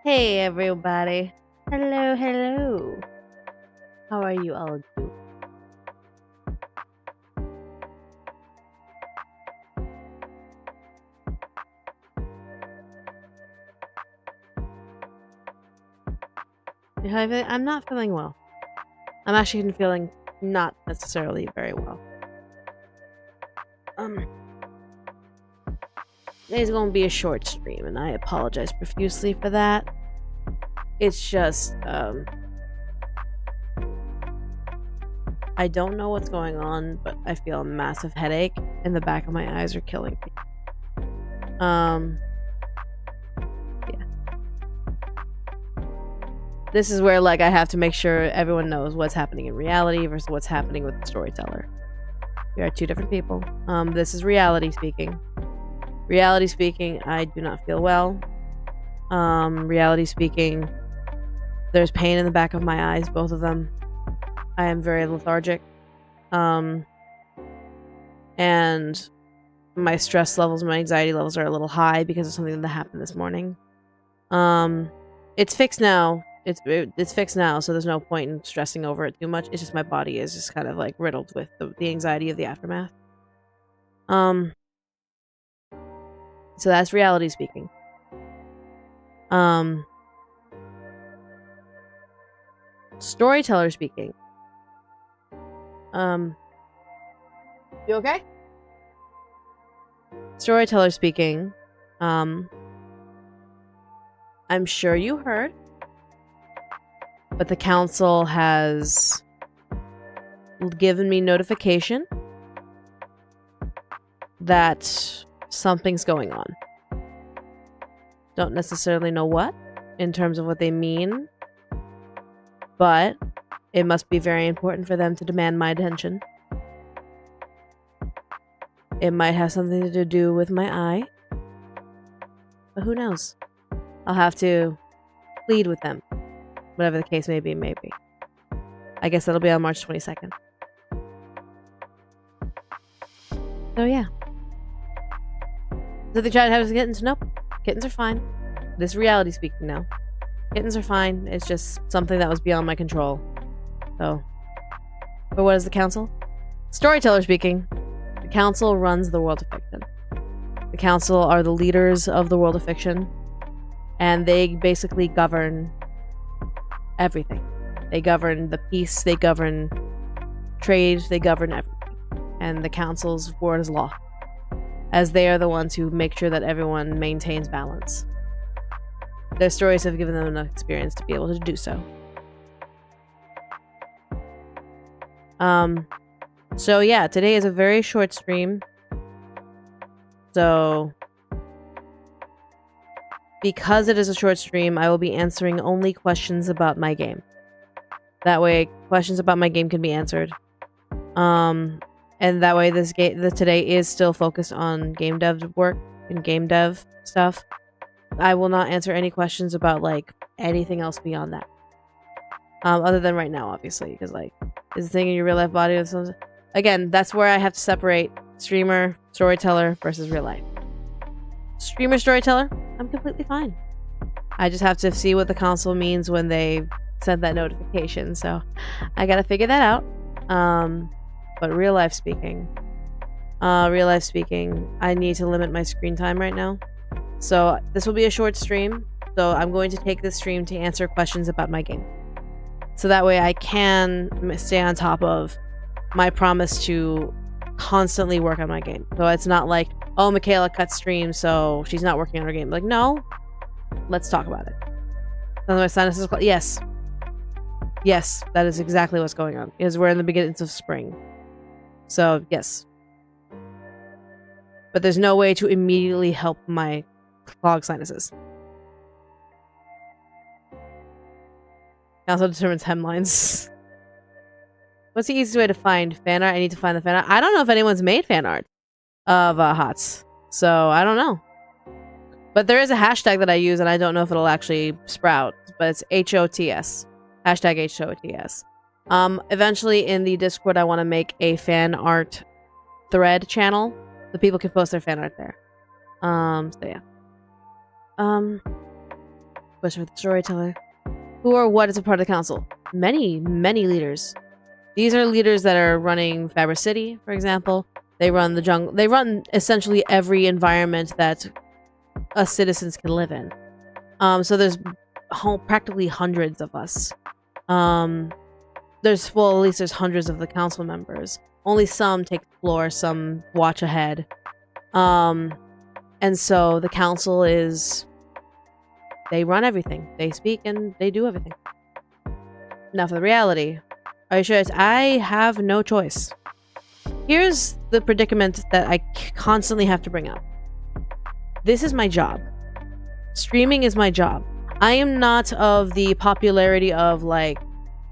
Hey everybody. Hello, hello. How are you all doing? I'm not feeling well. I'm actually feeling not necessarily very well. Today's gonna be a short stream, and I apologize profusely for that. It's just, I don't know what's going on, but I feel a massive headache, and the back of my eyes are killing me. Yeah. This is where, like, I have to make sure everyone knows what's happening in reality versus what's happening with the storyteller. We are two different people. This is reality speaking. Reality speaking, I do not feel well. Reality speaking, there's pain in the back of my eyes, both of them. I am very lethargic. And my stress levels, my anxiety levels are a little high because of something that happened this morning. It's fixed now. It's fixed now, so there's no point in stressing over it too much. It's just my body is just kind of like riddled with the anxiety of the aftermath. So that's reality speaking. Storyteller speaking. You okay? Storyteller speaking. I'm sure you heard, but the council has given me notification that something's going on. Don't necessarily know what, in terms of what they mean, but it must be very important for them to demand my attention. It might have something to do with my eye, but who knows? I'll have to plead with them. Whatever the case may be, maybe. I guess that'll be on March 22nd. So yeah. So they tried to have us kittens? Nope. Kittens are fine. This is reality speaking now. Kittens are fine. It's just something that was beyond my control. So. But what is the council? Storyteller speaking. The council runs the world of fiction. The council are the leaders of the world of fiction. And they basically govern everything. They govern the peace, they govern trade, they govern everything. And the council's word is law, as they are the ones who make sure that everyone maintains balance. Their stories have given them enough experience to be able to do so. So yeah, today is a very short stream. So because it is a short stream, I will be answering only questions about my game. That way, questions about my game can be answered. And that way, today is still focused on game dev work and game dev stuff. I will not answer any questions about like anything else beyond that. Other than right now, obviously, because like, is the thing in your real life body? Again, that's where I have to separate streamer, storyteller versus real life. Streamer, storyteller, I'm completely fine. I just have to see what the council means when they send that notification, so I gotta figure that out. But real life speaking, I need to limit my screen time right now. So this will be a short stream, so I'm going to take this stream to answer questions about my game. So that way I can stay on top of my promise to constantly work on my game. So it's not like, oh, Michaela cut stream, so she's not working on her game. Like, no, let's talk about it. My sinuses is yes. Yes, that is exactly what's going on. Because we're in the beginnings of spring. So, yes. But there's no way to immediately help my clogged sinuses. It also determines hemlines. What's the easiest way to find fan art? I need to find the fan art. I don't know if anyone's made fan art of HOTS. So, I don't know. But there is a hashtag that I use, and I don't know if it'll actually sprout. But it's HOTS. Hashtag HOTS. Eventually, in the Discord, I want to make a fan art thread channel. So people can post their fan art there. So, yeah. question for the storyteller. Who or what is a part of the council? Many, many leaders. These are leaders that are running Fabric City, for example. They run the jungle. They run essentially every environment that us citizens can live in. So there's practically hundreds of us. Well, at least there's hundreds of the council members. Only some take the floor, some watch ahead. And so the council they run everything. They speak and they do everything. Now for the reality. Are you sure? I have no choice. Here's the predicament that I constantly have to bring up. This is my job. Streaming is my job. I am not of the popularity of like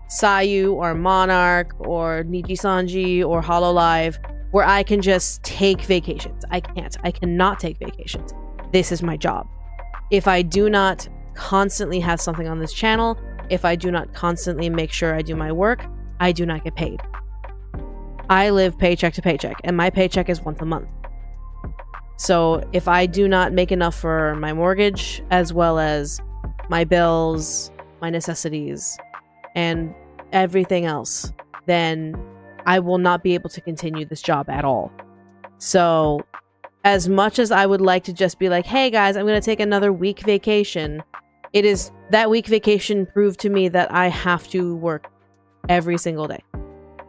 Sayu or Monarch or Niji Sanji or Hololive where I can just take vacations. I can't. I cannot take vacations. This is my job. If I do not constantly have something on this channel, if I do not constantly make sure I do my work, I do not get paid. I live paycheck to paycheck, and my paycheck is once a month. So if I do not make enough for my mortgage, as well as my bills, my necessities, and everything else, then I will not be able to continue this job at all. So as much as I would like to just be like, hey guys, I'm going to take another week vacation, it is that week vacation proved to me that I have to work every single day.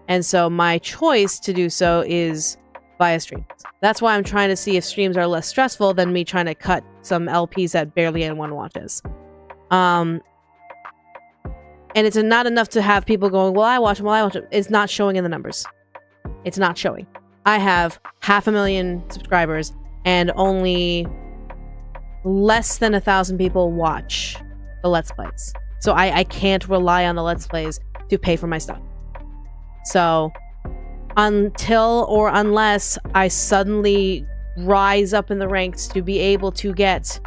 And so my choice to do so is via streams. That's why I'm trying to see if streams are less stressful than me trying to cut some LPs that barely anyone watches. And it's not enough to have people going, well, I watch them. It's not showing in the numbers. It's not showing. I have 500,000 subscribers and only less than 1,000 people watch the Let's Plays. So I can't rely on the Let's Plays to pay for my stuff. So until or unless I suddenly rise up in the ranks to be able to get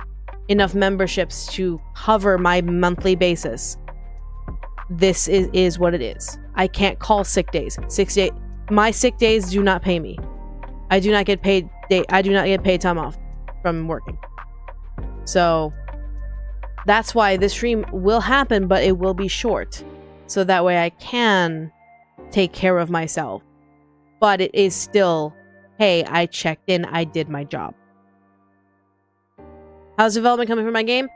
enough memberships to cover my monthly basis, this is what it is. I can't call sick days. My sick days do not pay me. I do not get paid. I do not get paid time off from working. So that's why this stream will happen, but it will be short. So that way I can take care of myself. But it is still, hey, I checked in, I did my job. How's development coming for my game?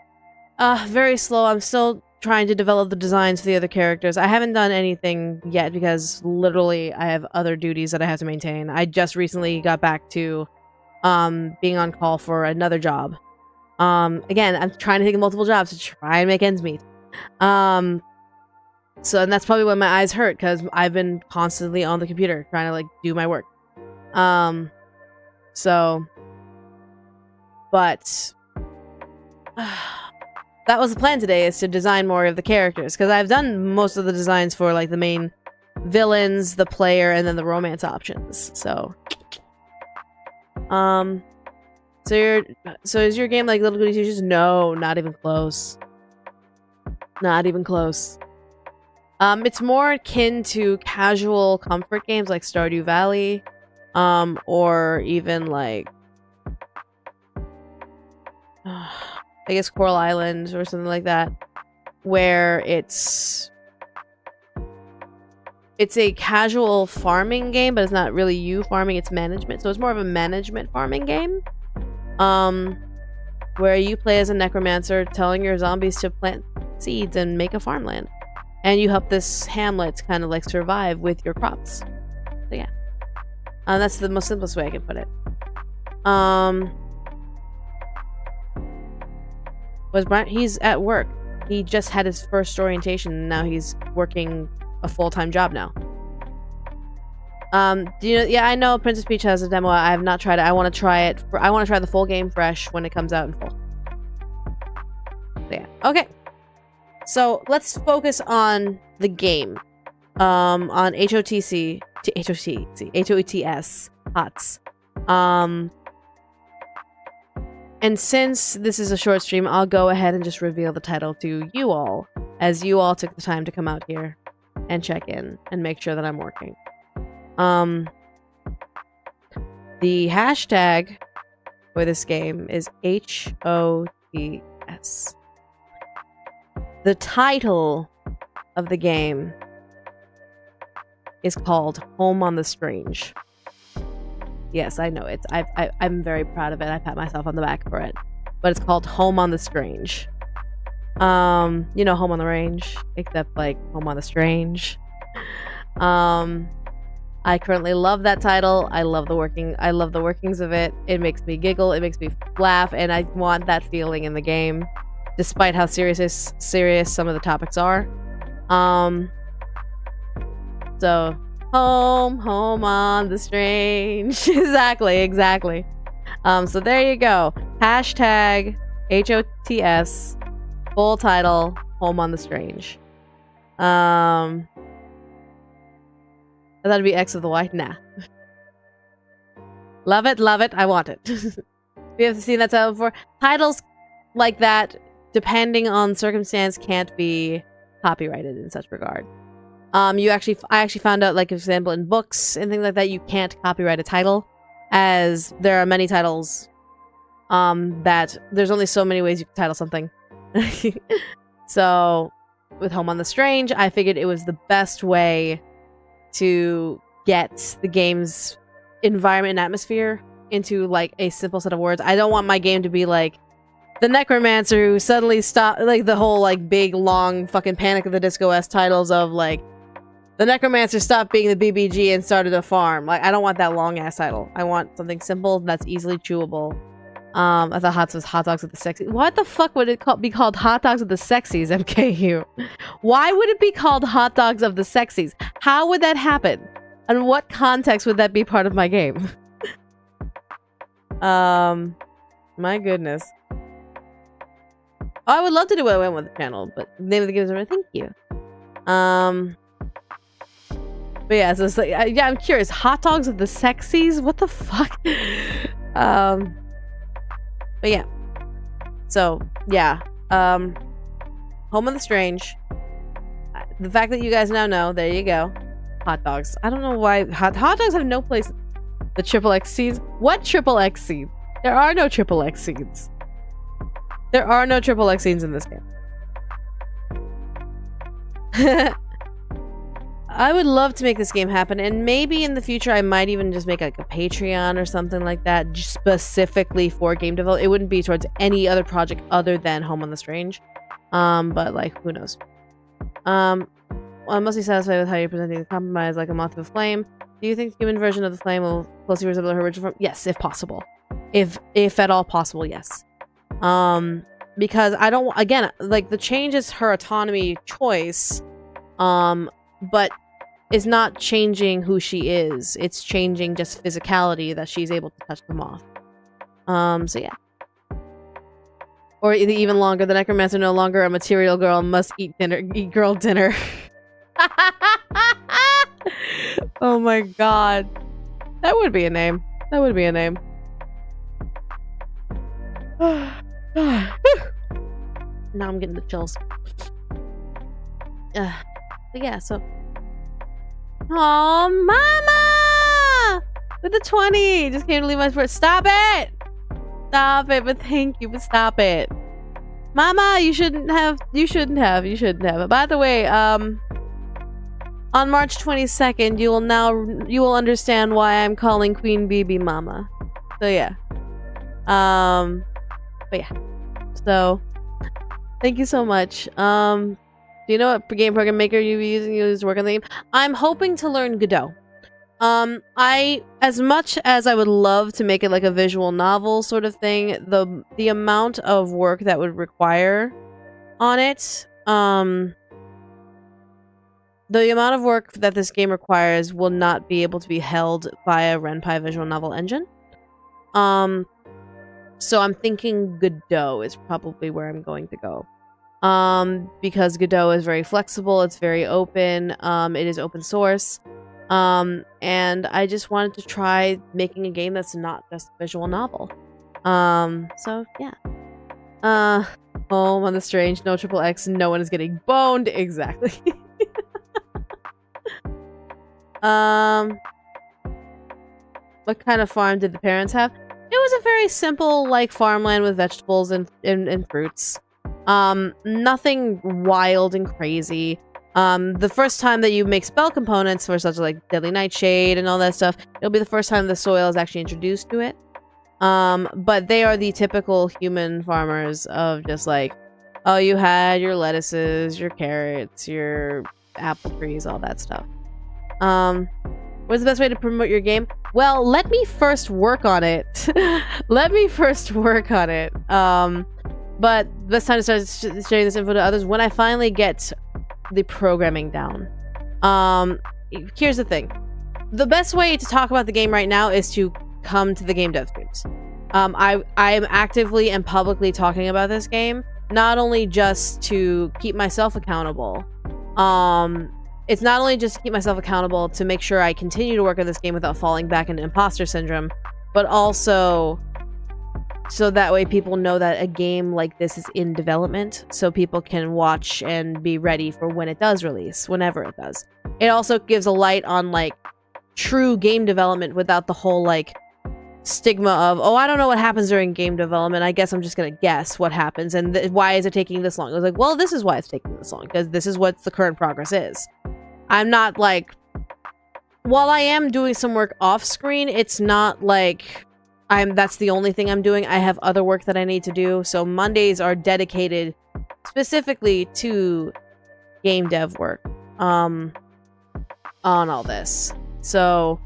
Very slow. I'm still trying to develop the designs for the other characters. I haven't done anything yet because literally I have other duties that I have to maintain. I just recently got back to being on call for another job. Again, I'm trying to take multiple jobs to try and make ends meet. And that's probably why my eyes hurt, because I've been constantly on the computer trying to like do my work. But that was the plan today, is to design more of the characters, because I've done most of the designs for like the main villains, the player, and then the romance options. So is your game like Little Goody Two Shoes? No, not even close. Not even close. It's more akin to casual comfort games like Stardew Valley, or even like I guess Coral Island or something like that, where it's a casual farming game, but it's not really you farming, it's management. So it's more of a management farming game, where you play as a necromancer telling your zombies to plant seeds and make a farmland. And you help this hamlet kind of like survive with your crops. So yeah. That's the most simplest way I can put it. Was Brian? He's at work. He just had his first orientation, and now he's working a full-time job now. Do you know? Yeah, I know Princess Peach has a demo. I have not tried it. I want to try it. I want to try the full game fresh when it comes out in full. So yeah. Okay. So let's focus on the game. On HOTS HOTS. And since this is a short stream, I'll go ahead and just reveal the title to you all, as you all took the time to come out here and check in and make sure that I'm working. The hashtag for this game is HOTS. The title of the game is called Home on the Strange. Yes, I know it. I'm very proud of it. I pat myself on the back for it. But it's called Home on the Strange. You know, Home on the Range, except like Home on the Strange. I currently love that title. I love the workings of it. It makes me giggle, it makes me laugh, and I want that feeling in the game, despite how serious some of the topics are. So home on the strange. exactly. So there you go. Hashtag HOTS, full title, Home on the Strange. I thought it'd be X of the Y. Nah. Love it. I want it. We have seen that title before. Titles like that, depending on circumstance, can't be copyrighted in such regard. I actually found out, like, for example, in books and things like that, you can't copyright a title, as there are many titles that there's only so many ways you can title something. So, with Home on the Strange, I figured it was the best way to get the game's environment and atmosphere into, like, a simple set of words. I don't want my game to be like the Necromancer who suddenly stopped, like, the whole, like, big, long, fucking Panic of the Disco-esque titles of, like, the Necromancer stopped being the BBG and started a farm. Like, I don't want that long-ass title. I want something simple that's easily chewable. I thought Hot Dogs with the Sexies. What the fuck would it be called Hot Dogs with the Sexies, MKU? Why would it be called Hot Dogs of the Sexies? How would that happen? And what context would that be part of my game? My goodness. Oh, I would love to do what I went with the channel, but the name of the game is thank you. But yeah, so it's like, yeah, I'm curious. Hot Dogs of the Sexies? What the fuck? But yeah. So, yeah. Home on the Strange. The fact that you guys now know, there you go. Hot dogs. I don't know why hot dogs have no place. The triple X seeds? What triple X seed? There are no triple X seeds. There are no triple X seeds in this game. I would love to make this game happen, and maybe in the future I might even just make like a Patreon or something like that, just specifically for game development. It wouldn't be towards any other project other than Home on the Strange. But like, who knows? I'm mostly satisfied with how you're presenting the compromise like a moth to a flame. Do you think the human version of the flame will closely resemble her original form? Yes, if possible. If at all possible, yes. Because I don't, again, like, the change is her autonomy choice, but is not changing who she is. It's changing just physicality that she's able to touch the moth. So yeah. Or even longer, the Necromancer no longer a material girl, must eat girl dinner. Oh my god. That would be a name. That would be a name. Now I'm getting the chills. But yeah, so. Oh, mama! With the 20! Just came to leave my first. Stop it! Stop it, but thank you, but stop it. Mama, you shouldn't have. By the way, on March 22nd, you will understand why I'm calling Queen BB Mama. So yeah. But yeah. So, thank you so much. Do you know what game program maker you'll be using to work on the game? I'm hoping to learn Godot. As much as I would love to make it like a visual novel sort of thing, the amount of work that would require on it, the amount of work that this game requires will not be able to be held by a Ren'Py visual novel engine. So I'm thinking Godot is probably where I'm going to go. Because Godot is very flexible, it's very open, it is open source. And I just wanted to try making a game that's not just a visual novel. So yeah. Home on the Strange, no triple X, no one is getting boned. Exactly. What kind of farm did the parents have? It was a very simple, like, farmland with vegetables and fruits. Nothing wild and crazy. The first time that you make spell components for such like Deadly Nightshade and all that stuff, it'll be the first time the soil is actually introduced to it. But they are the typical human farmers of just like, oh, you had your lettuces, your carrots, your apple trees, all that stuff. What's the best way to promote your game? Well, let me first work on it. Let me first work on it. But the best time to start sharing this info to others when I finally get the programming down. Here's the thing. The best way to talk about the game right now is to come to the game dev streams. I am actively and publicly talking about this game, not only just to keep myself accountable. It's not only just to keep myself accountable to make sure I continue to work on this game without falling back into imposter syndrome, but also so that way people know that a game like this is in development, so people can watch and be ready for when it does release, whenever it does. It also gives a light on like true game development without the whole like stigma of, oh, I don't know what happens during game development, I guess I'm just gonna guess what happens and why is it taking this long. I was like, well, this is why it's taking this long, because this is what the current progress is. I'm not like, while I am doing some work off screen, it's not like that's the only thing I'm doing. I have other work that I need to do, so Mondays are dedicated specifically to game dev work on all this. So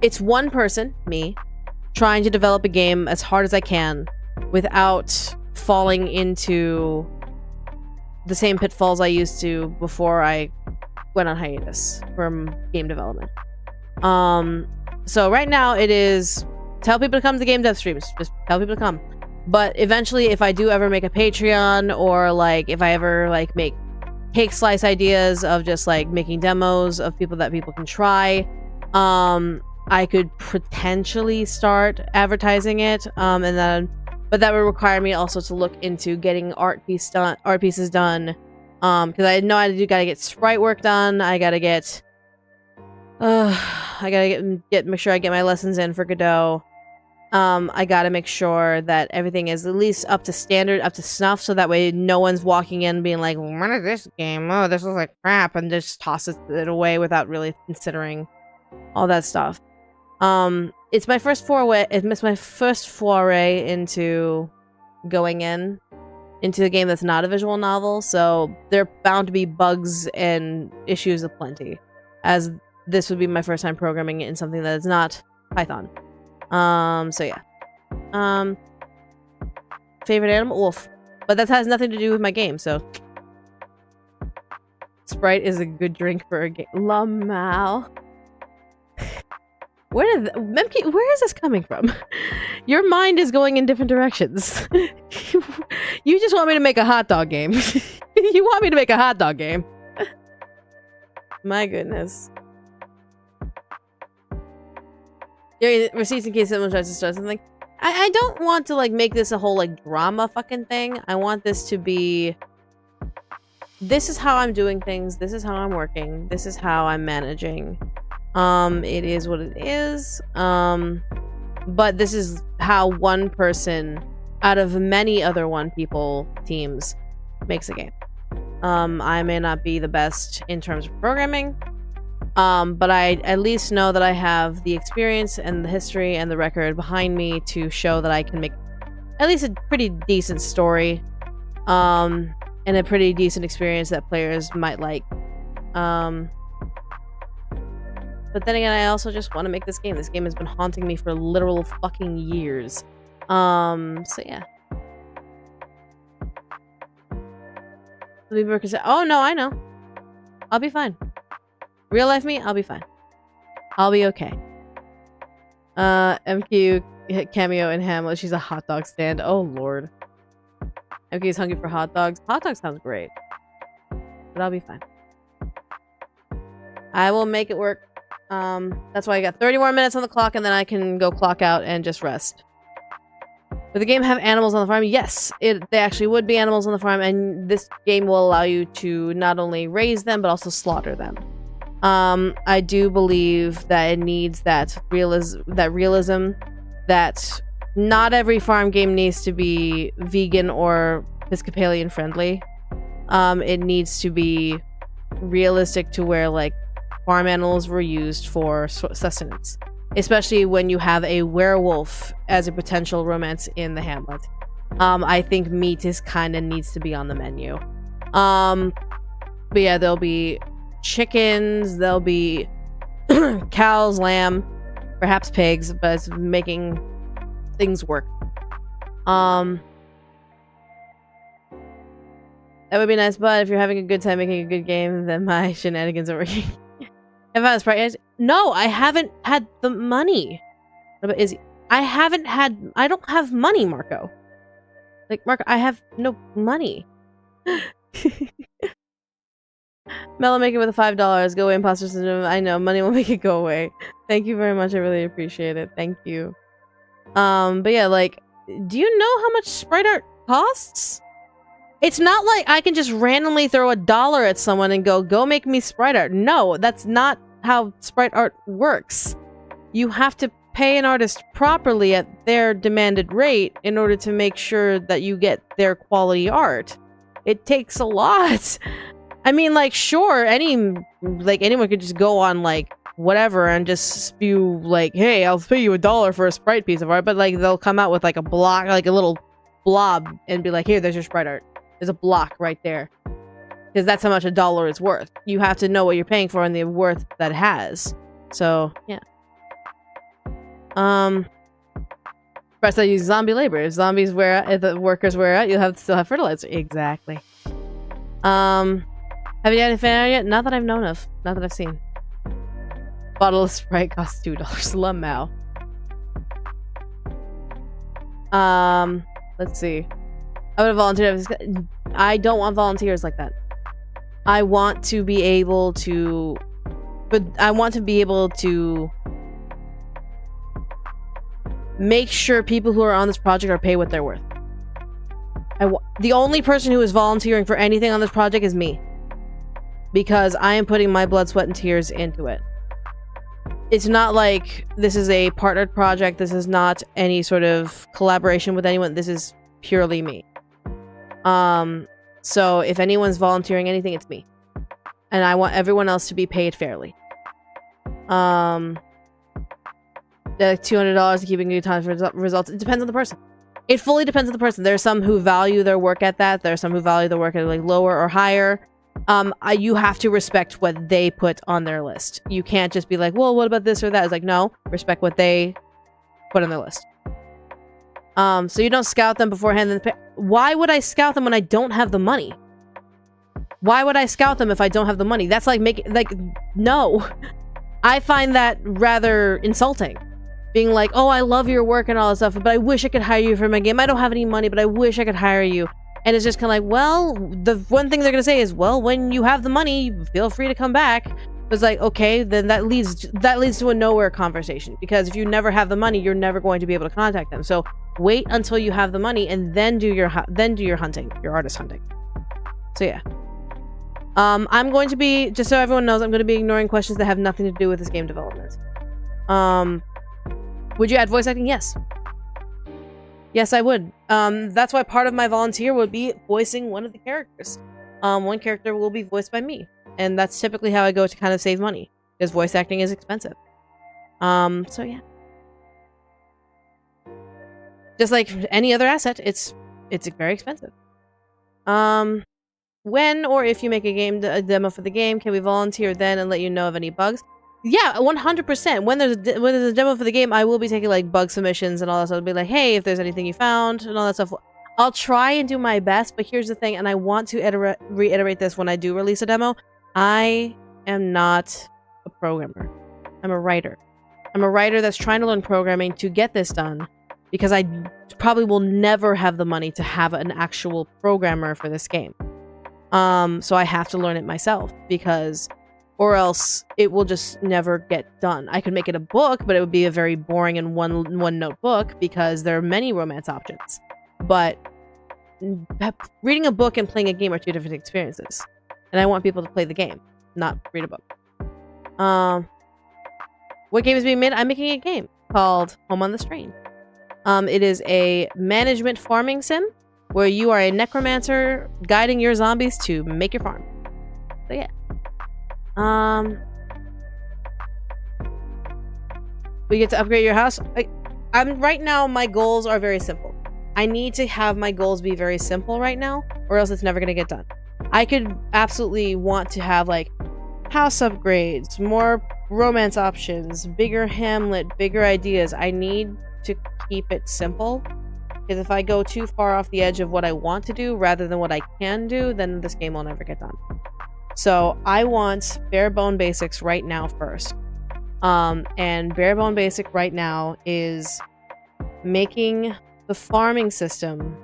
it's one person, me, trying to develop a game as hard as I can without falling into the same pitfalls I used to before I went on hiatus from game development. So right now it is tell people to come to game dev streams. Just tell people to come. But eventually, if I do ever make a Patreon, or like if I ever like make cake slice ideas of just like making demos of people that people can try, I could potentially start advertising it. But that would require me also to look into getting art pieces done. Because I know I gotta get sprite work done. I gotta get make sure I get my lessons in for Godot. I gotta make sure that everything is at least up to standard, up to snuff, so that way no one's walking in being like, what is this game? Oh, this is like crap, and just tosses it away without really considering all that stuff. It's my first foray. It's my first foray into going into a game that's not a visual novel, so there are bound to be bugs and issues aplenty, as this would be my first time programming it in something that is not Python. So yeah. Favorite animal? Wolf. But that has nothing to do with my game, so. Sprite is a good drink for a game. Lamau. Where is this coming from? Your mind is going in different directions. You just want me to make a hot dog game. You want me to make a hot dog game. My goodness. Receipts in case someone tries to start something. I don't want to like make this a whole like drama fucking thing. I want this to be, this is how I'm doing things, this is how I'm working, this is how I'm managing. It is what it is. But this is how one person out of many other one people teams makes a game. I may not be the best in terms of programming, but I at least know that I have the experience and the history and the record behind me to show that I can make at least a pretty decent story, and a pretty decent experience that players might like. But then again, I also just want to make this game. This game has been haunting me for literal fucking years. So yeah. Oh no, I know. I'll be fine. Real life me, I'll be fine. I'll be okay. MQ cameo in Hamlet. She's a hot dog stand. Oh lord. MQ is hungry for hot dogs. Hot dogs sounds great. But I'll be fine. I will make it work. That's why I got 30 more minutes on the clock, and then I can go clock out and just rest. Would the game have animals on the farm? Yes, they actually would be animals on the farm, and this game will allow you to not only raise them, but also slaughter them. I do believe that it needs that realism that not every farm game needs to be vegan or Episcopalian friendly. It needs to be realistic to where like farm animals were used for sustenance, especially when you have a werewolf as a potential romance in the hamlet. I think meat is kind of needs to be on the menu. But yeah, there'll be chickens, there'll be cows, lamb, perhaps pigs, but it's making things work. That would be nice, but if you're having a good time making a good game, then my shenanigans are working. Have I sprite? No, I haven't had the money. But is I don't have money, Marco. Like, Marco, I have no money. Mellow, make it with a $5. Go away, imposter syndrome. I know, money will make it go away. Thank you very much. I really appreciate it. Thank you. But yeah, like, do you know how much sprite art costs? It's not like I can just randomly throw $1 at someone and go make me sprite art. No, that's not how sprite art works. You have to pay an artist properly at their demanded rate in order to make sure that you get their quality art. It takes a lot. I mean, like, sure, anyone could just go on, like, whatever and just spew, like, hey, I'll pay you $1 for a sprite piece of art, but, like, they'll come out with, like, a block, like, a little blob and be like, here, there's your sprite art. There's a block right there. Because that's how much $1 is worth. You have to know what you're paying for and the worth that it has. So, yeah. First I use zombie labor. If zombies if the workers wear out, you'll still have fertilizer. Exactly. Have you had a fan art yet? Not that I've known of. Not that I've seen. Bottle of Sprite costs $2. Lamau. Let's see. I would have volunteered. I don't want volunteers like that. I want to be able to... But I want to be able to... make sure people who are on this project are paid what they're worth. The only person who is volunteering for anything on this project is me. Because I am putting my blood, sweat, and tears into it. It's not like this is a partnered project. This is not any sort of collaboration with anyone. This is purely me. So if anyone's volunteering anything, it's me. And I want everyone else to be paid fairly. $200 to keeping good time for results. It depends on the person. It fully depends on the person. There are some who value their work at that. There are some who value their work at like lower or higher. You have to respect what they put on their list. You can't just be like, well, what about this or that? It's like, no, respect what they put on their list. So you don't scout them beforehand. Why would I scout them when I don't have the money? Why would I scout them if I don't have the money? That's like no. I find that rather insulting. Being like, oh, I love your work and all that stuff, but I wish I could hire you for my game. I don't have any money, but I wish I could hire you. And it's just kind of like, well, the one thing they're going to say is, well, when you have the money, feel free to come back. It's like, okay, then that leads to a nowhere conversation. Because if you never have the money, you're never going to be able to contact them. So wait until you have the money and then do your hunting, your artist hunting. So yeah. I'm going to be, just so everyone knows, I'm going to be ignoring questions that have nothing to do with this game development. Would you add voice acting? Yes. Yes, I would. That's why part of my volunteer would be voicing one of the characters. One character will be voiced by me. And that's typically how I go to kind of save money. Because voice acting is expensive. So yeah. Just like any other asset, it's very expensive. When or if you make a demo for the game, can we volunteer then and let you know of any bugs? Yeah, 100%. When there's a demo for the game, I will be taking like bug submissions and all that stuff. I'll be like, hey, if there's anything you found and all that stuff. I'll try and do my best, but here's the thing, and I want to reiterate this when I do release a demo. I am not a programmer. I'm a writer. I'm a writer that's trying to learn programming to get this done because I probably will never have the money to have an actual programmer for this game. So I have to learn it myself because... or else it will just never get done. I could make it a book, but it would be a very boring and one-note book because there are many romance options. But reading a book and playing a game are two different experiences. And I want people to play the game, not read a book. What game is being made? I'm making a game called Home on the Strain. It is a management farming sim. where you are a necromancer guiding your zombies to make your farm. So yeah. We get to upgrade your house. I'm right now, my goals are very simple. I need to have my goals be very simple right now, or else it's never gonna get done. I could absolutely want to have like house upgrades, more romance options, bigger hamlet, bigger ideas. I need to keep it simple, because if I go too far off the edge of what I want to do rather than what I can do, then this game will never get done. So I want bare bone basics right now first. And bare bone basic right now is making the farming system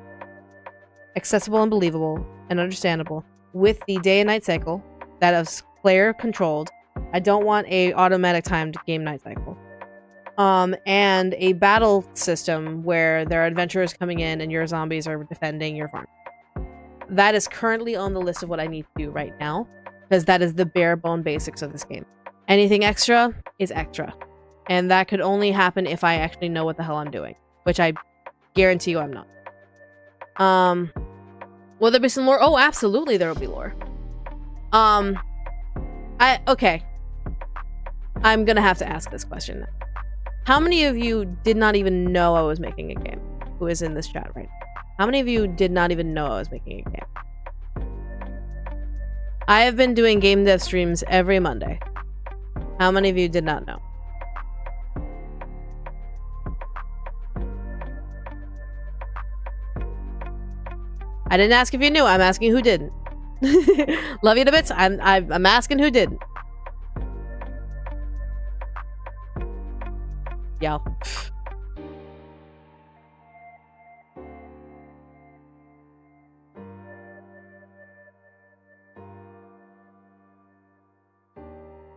accessible and believable and understandable with the day and night cycle that is player controlled. I don't want a automatic timed game night cycle. And a battle system where there are adventurers coming in and your zombies are defending your farm. That is currently on the list of what I need to do right now, because that is the bare bone basics of this game. Anything extra is extra. And that could only happen if I actually know what the hell I'm doing, which I guarantee you I'm not. Will there be some lore? Oh, absolutely there will be lore. Okay. I'm gonna have to ask this question now. How many of you did not even know I was making a game? Who is in this chat right now? How many of you did not even know I was making a game? I have been doing game dev streams every Monday. How many of you did not know? I didn't ask if you knew. I'm asking who didn't. Love you to bits. I'm asking who didn't. Yo.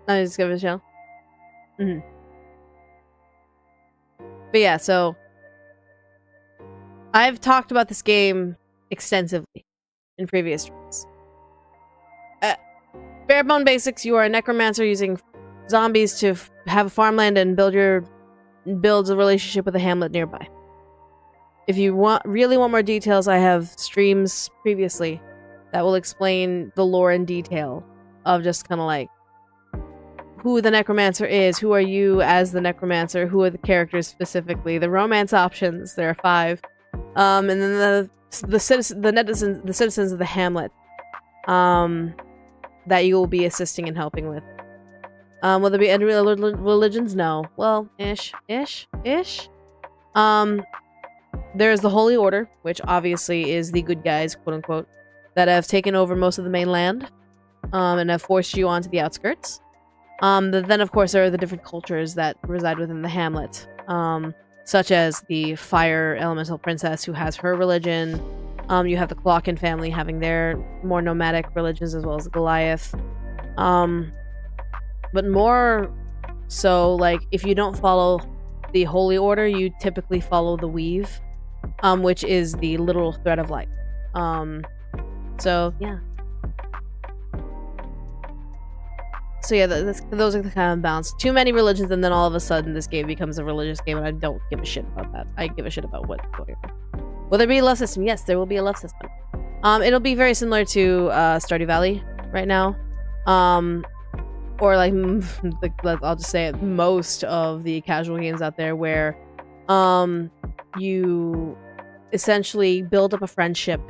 I just give it a shell. But yeah, so I've talked about this game extensively in previous streams. Bare bone basics: you are a necromancer using zombies to have a farmland and builds a relationship with a hamlet nearby. If you really want more details, I have streams previously that will explain the lore in detail of just kind of like who the necromancer is, who are you as the necromancer, who are the characters specifically, the romance options. There are 5, and then the citizens of the hamlet, that you will be assisting and helping with. Will there be any religions? No. Well, ish. There's the Holy Order, which obviously is the good guys, quote unquote, that have taken over most of the mainland, and have forced you onto the outskirts. Then, of course, there are the different cultures that reside within the hamlet, such as the Fire Elemental Princess, who has her religion. You have the Clocken family having their more nomadic religions, as well as the Goliath. But more so, like, if you don't follow the Holy Order, you typically follow the Weave, which is the literal thread of life. So, yeah. So yeah, those are the kind of balance. Too many religions, and then all of a sudden this game becomes a religious game, and I don't give a shit about that. I give a shit about what's going on. Will there be a love system? Yes, there will be a love system. It'll be very similar to Stardew Valley right now. Or like, I'll just say it, most of the casual games out there where you essentially build up a friendship.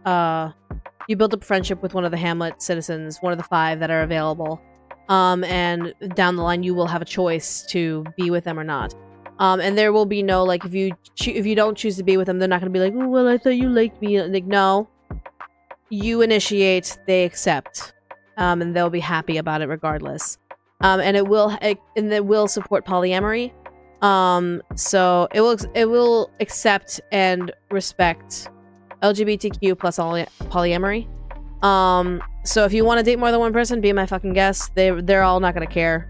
You build up a friendship with one of the hamlet citizens, one of the 5 that are available. And down the line, you will have a choice to be with them or not. And there will be no, like, if you don't choose to be with them, they're not going to be like, oh, well, I thought you liked me. Like, no. You initiate, they accept. And they'll be happy about it regardless. And it will support polyamory. So it will accept and respect LGBTQ plus polyamory. So if you want to date more than one person, be my fucking guest. They're all not gonna care.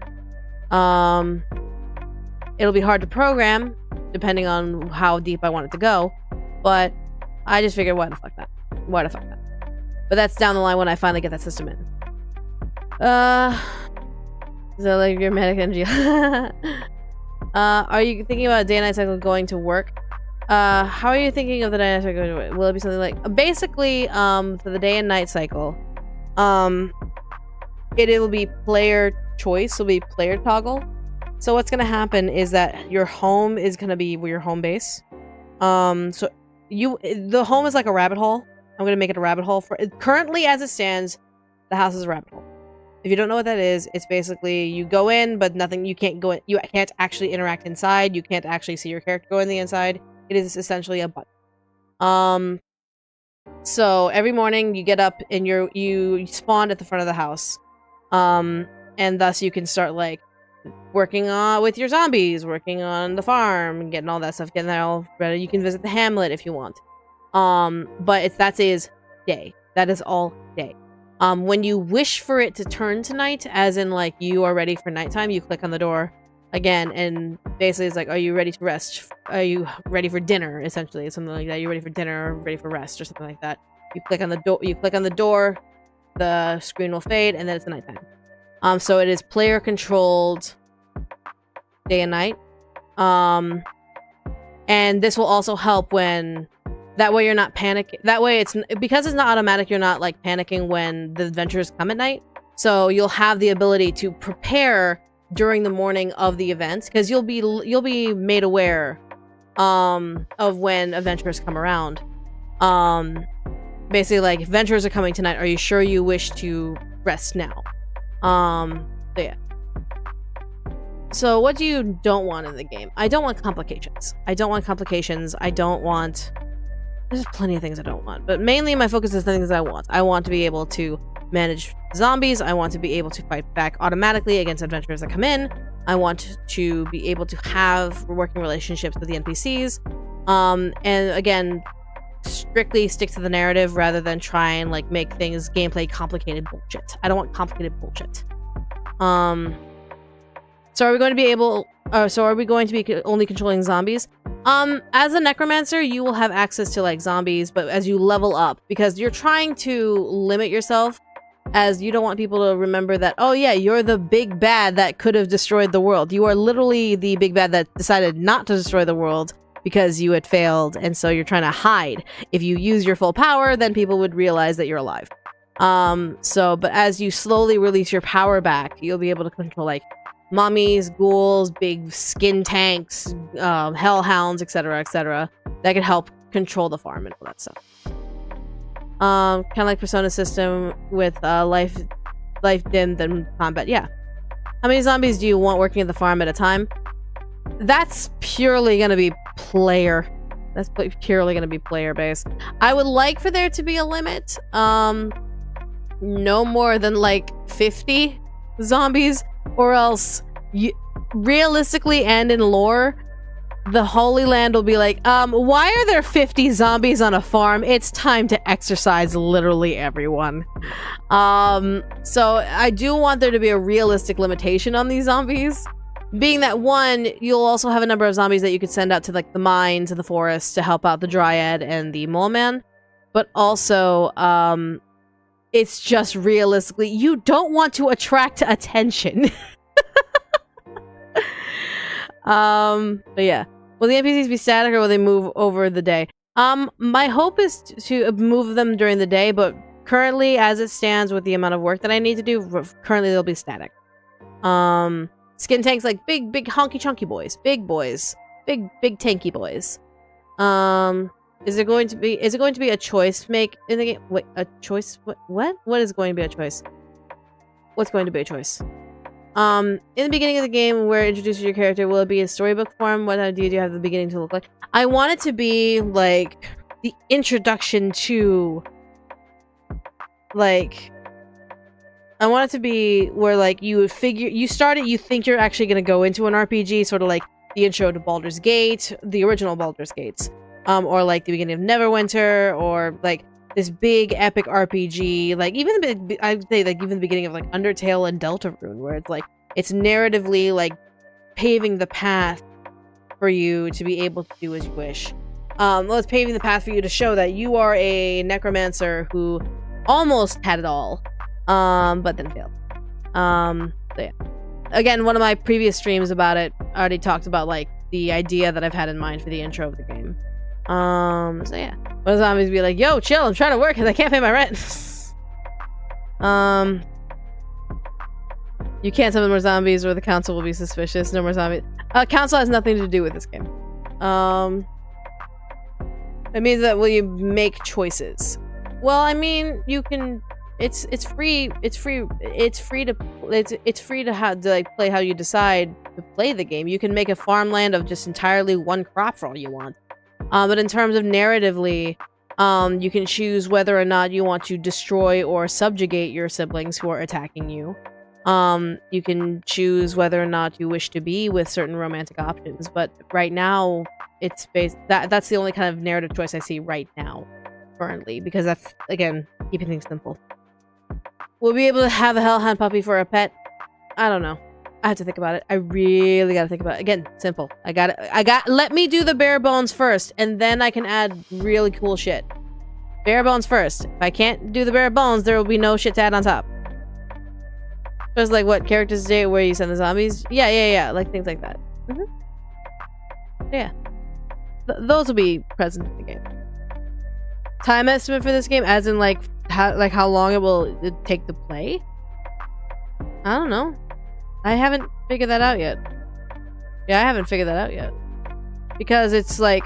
It'll be hard to program, depending on how deep I want it to go. But I just figured, why the fuck that? But that's down the line when I finally get that system in. So like your medic energy. Are you thinking about a day and night cycle going to work? how are you thinking of the dynamic? Will it be something like basically for the day and night cycle? It will be player choice, will be player toggle. So what's gonna happen is that your home is gonna be your home base. So the home is like a rabbit hole. I'm gonna make it a rabbit hole for currently as it stands. The house is a rabbit hole. If you don't know what that is, it's basically you go in, but nothing. You can't go in. You can't actually interact inside. You can't actually see your character go in the inside. It is essentially a button. So every morning you get up and you spawn at the front of the house, and thus you can start like working on with your zombies, working on the farm, and getting all that stuff, getting that all ready. You can visit the hamlet if you want. But that is day. That is all day. When you wish for it to turn to night, as in like you are ready for nighttime, you click on the door again, and basically it's like, are you ready to rest? Are you ready for dinner? Essentially, something like that. You're ready for dinner, or ready for rest, or something like that. You click on the door. You click on the door. The screen will fade, and then it's nighttime. So it is player controlled day and night. And this will also help when. That way you're not panicking. That way because it's not automatic, you're not like panicking when the adventurers come at night. So you'll have the ability to prepare during the morning of the event, because you'll be made aware of when adventurers come around. Basically like, adventurers are coming tonight. Are you sure you wish to rest now? So yeah. So what do you don't want in the game? I don't want complications. I don't want There's plenty of things I don't want, but mainly my focus is the things I want. I want to be able to manage zombies. I want to be able to fight back automatically against adventurers that come in. I want to be able to have working relationships with the NPCs. And again, strictly stick to the narrative rather than try and like make things gameplay complicated bullshit. I don't want complicated bullshit. So are we going to be only controlling zombies? As a necromancer, you will have access to like zombies, but as you level up, because you're trying to limit yourself, as you don't want people to remember that, oh yeah, you're the big bad that could have destroyed the world. You are literally the big bad that decided not to destroy the world because you had failed, and so you're trying to hide. If you use your full power, then people would realize that you're alive. But as you slowly release your power back, you'll be able to control like mummies, ghouls, big skin tanks, hellhounds, etc., that can help control the farm and all that stuff. Kind of like Persona system with life dimmed and combat. Yeah. How many zombies do you want working at the farm at a time? That's purely gonna be player. That's purely gonna be player based. I would like for there to be a limit. No more than like 50 zombies. Or else, realistically and in lore, the Holy Land will be like, why are there 50 zombies on a farm? It's time to exercise literally everyone. So I do want there to be a realistic limitation on these zombies. Being that, one, you'll also have a number of zombies that you could send out to like the mines and the forest to help out the Dryad and the Mole Man. But also, it's just realistically, you don't want to attract attention. But yeah. Will the NPCs be static or will they move over the day? My hope is to move them during the day, but currently, as it stands with the amount of work that I need to do, currently they'll be static. Skin tanks, like big honky chunky boys. Big boys. Big tanky boys. Is it going to be a choice make in the game? Wait, a choice? What? What is going to be a choice? What's going to be a choice? In the beginning of the game where it introduces your character, will it be in storybook form? What idea do you have the beginning to look like? I want it to be like the introduction to like I want it to be where like you think you're actually gonna go into an RPG, sort of like the intro to Baldur's Gate, the original Baldur's Gates. Or like the beginning of Neverwinter, or like this big epic RPG, like I'd say like even the beginning of like Undertale and Deltarune, where it's like it's narratively like paving the path for you to be able to do as you wish. Well, it's paving the path for you to show that you are a necromancer who almost had it all, but then failed. So yeah. Again, one of my previous streams about it already talked about like the idea that I've had in mind for the intro of the game. So yeah. But zombies be like, yo, chill, I'm trying to work because I can't pay my rent. You can't summon more zombies or the council will be suspicious. No more zombies. Council has nothing to do with this game. It means that will you make choices? Well, I mean, you can. It's free to like play how you decide to play the game. You can make a farmland of just entirely one crop for all you want. But in terms of narratively, you can choose whether or not you want to destroy or subjugate your siblings who are attacking you. You can choose whether or not you wish to be with certain romantic options. But right now, it's that's the only kind of narrative choice I see right now, currently, because that's, again, keeping things simple. We'll be able to have a hellhound puppy for a pet. I don't know. I have to think about it. I really gotta think about it. Again, simple. Let me do the bare bones first, and then I can add really cool shit. Bare bones first. If I can't do the bare bones, there will be no shit to add on top. Just like what characters day where you send the zombies. Yeah. Like things like that. Yeah. Those will be present in the game. Time estimate for this game, as in like how long it will take to play? I don't know. I haven't figured that out yet. Yeah, I haven't figured that out yet. Because it's like,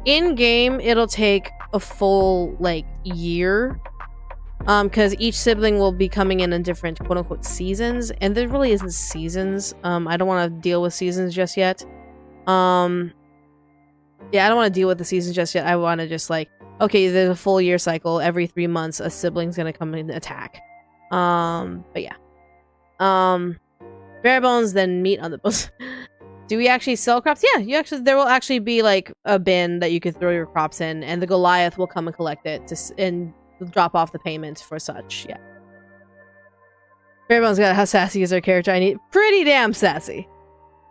in-game, it'll take a full, like, year. Because each sibling will be coming in different quote-unquote seasons. And there really isn't seasons. I don't want to deal with seasons just yet. Yeah, I don't want to deal with the seasons just yet. I want to just, like, okay, there's a full year cycle. Every 3 months, a sibling's gonna come in and attack. But yeah. Bare bones, then meat on the bones. Do we actually sell crops? Yeah, there will actually be like a bin that you could throw your crops in, and the Goliath will come and collect it and drop off the payment for such. Yeah. Bare bones got how sassy is our character? I need pretty damn sassy.